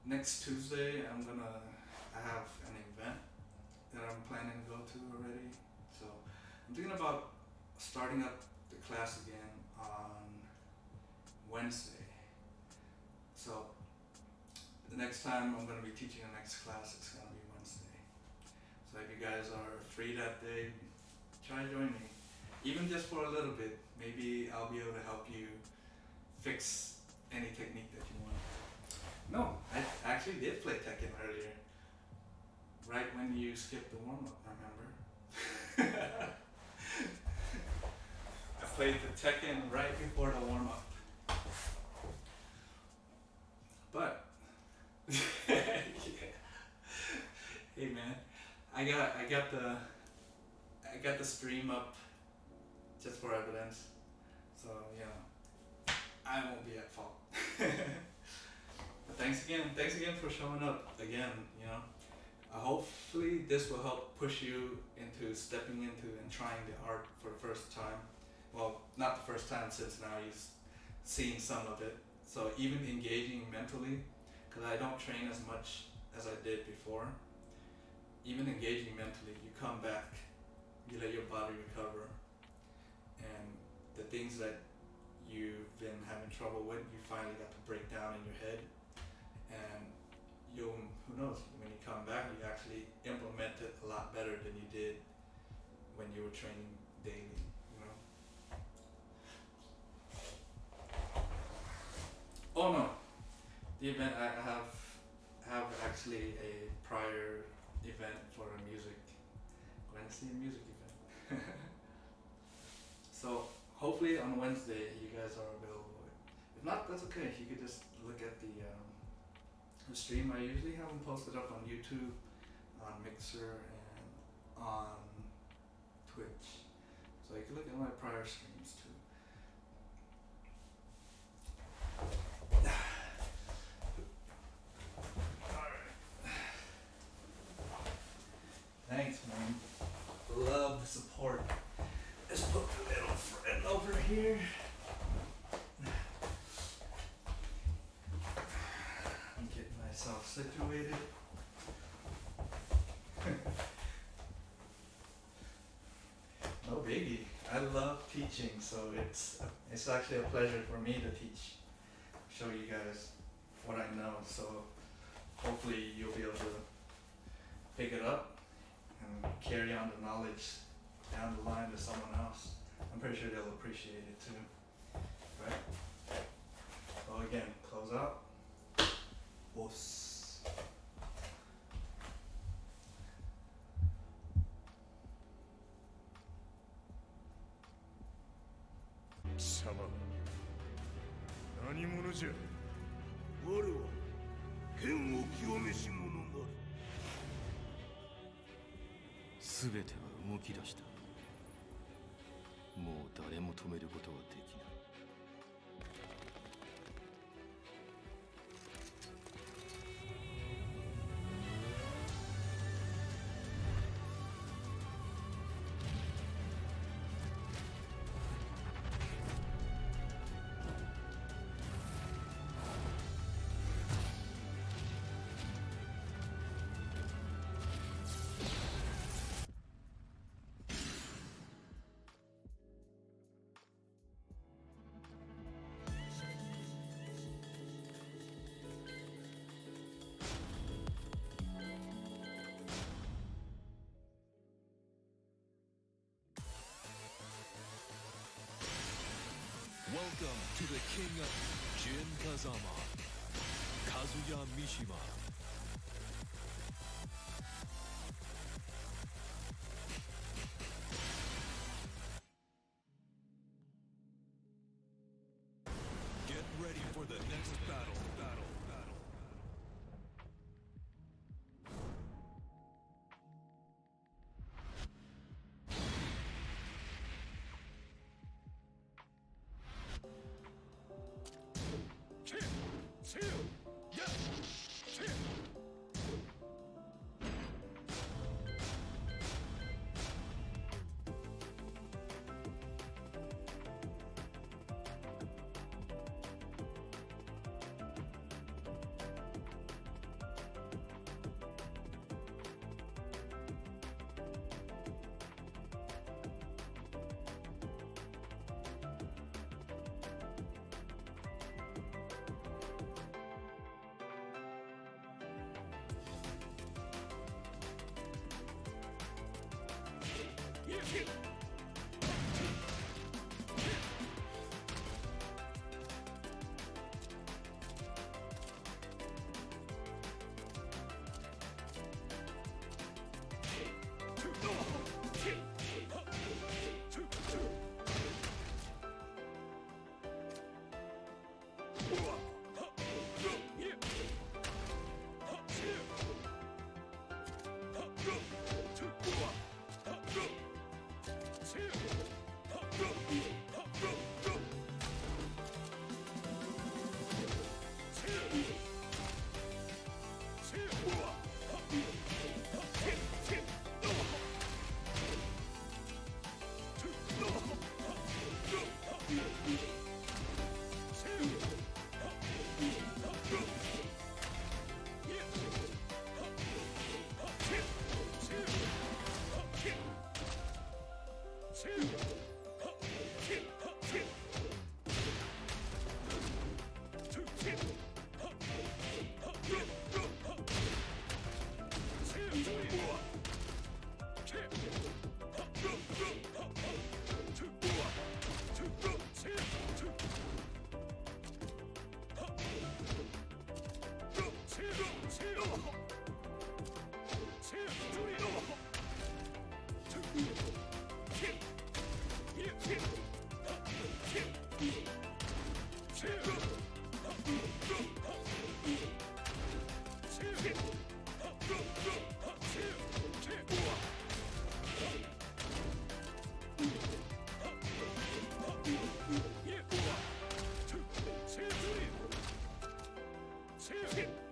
Next Tuesday I have an event that I'm planning to go to already. So I'm thinking about starting up the class again on Wednesday. So the next time I'm going to be teaching the next class, it's going to be Wednesday. So if you guys are free that day, try to join me. Even just for a little bit, maybe I'll be able to help you fix any technique that you want. No, I actually did play Tekken earlier. Right when you skipped the warm-up, remember? I played the Tekken right before the warm-up. But, yeah. Hey man, I got the stream up just for evidence. So, I won't be at fault. But thanks again for showing up again, hopefully this will help push you into stepping into and trying the art for the first time. Well, not the first time, since now you've seen some of it. So even engaging mentally, because I don't train as much as I did before. even engaging mentally, you come back, you let your body recover, and the things that you've been having trouble with, you finally got to break down in your head, and you'll, who knows, when you come back, you actually implement it a lot better than you did when you were training daily, you know? Oh no, the event I have actually a prior event for a music, going to see a music event. So hopefully on Wednesday you guys are available. If not, that's okay. You could just look at the stream. I usually have them posted up on YouTube, on Mixer, and on Twitch. So you can look at my prior streams too. Thanks, man. Love the support. Let's put the little friend over here. I'm getting myself situated. No biggie. I love teaching, so it's actually a pleasure for me to teach. Show you guys what I know. So hopefully you'll be able to pick it up and carry on the knowledge down the line to someone else. I'm pretty sure they'll appreciate it too. Right? So again, close out. Os. Sama. 何者じゃ。我は剣を清めし者なる。全ては動き出した。もう誰も止めることはできない。Welcome to the King of Jin Kazama, Kazuya Mishima. Get ready for the next battle. せ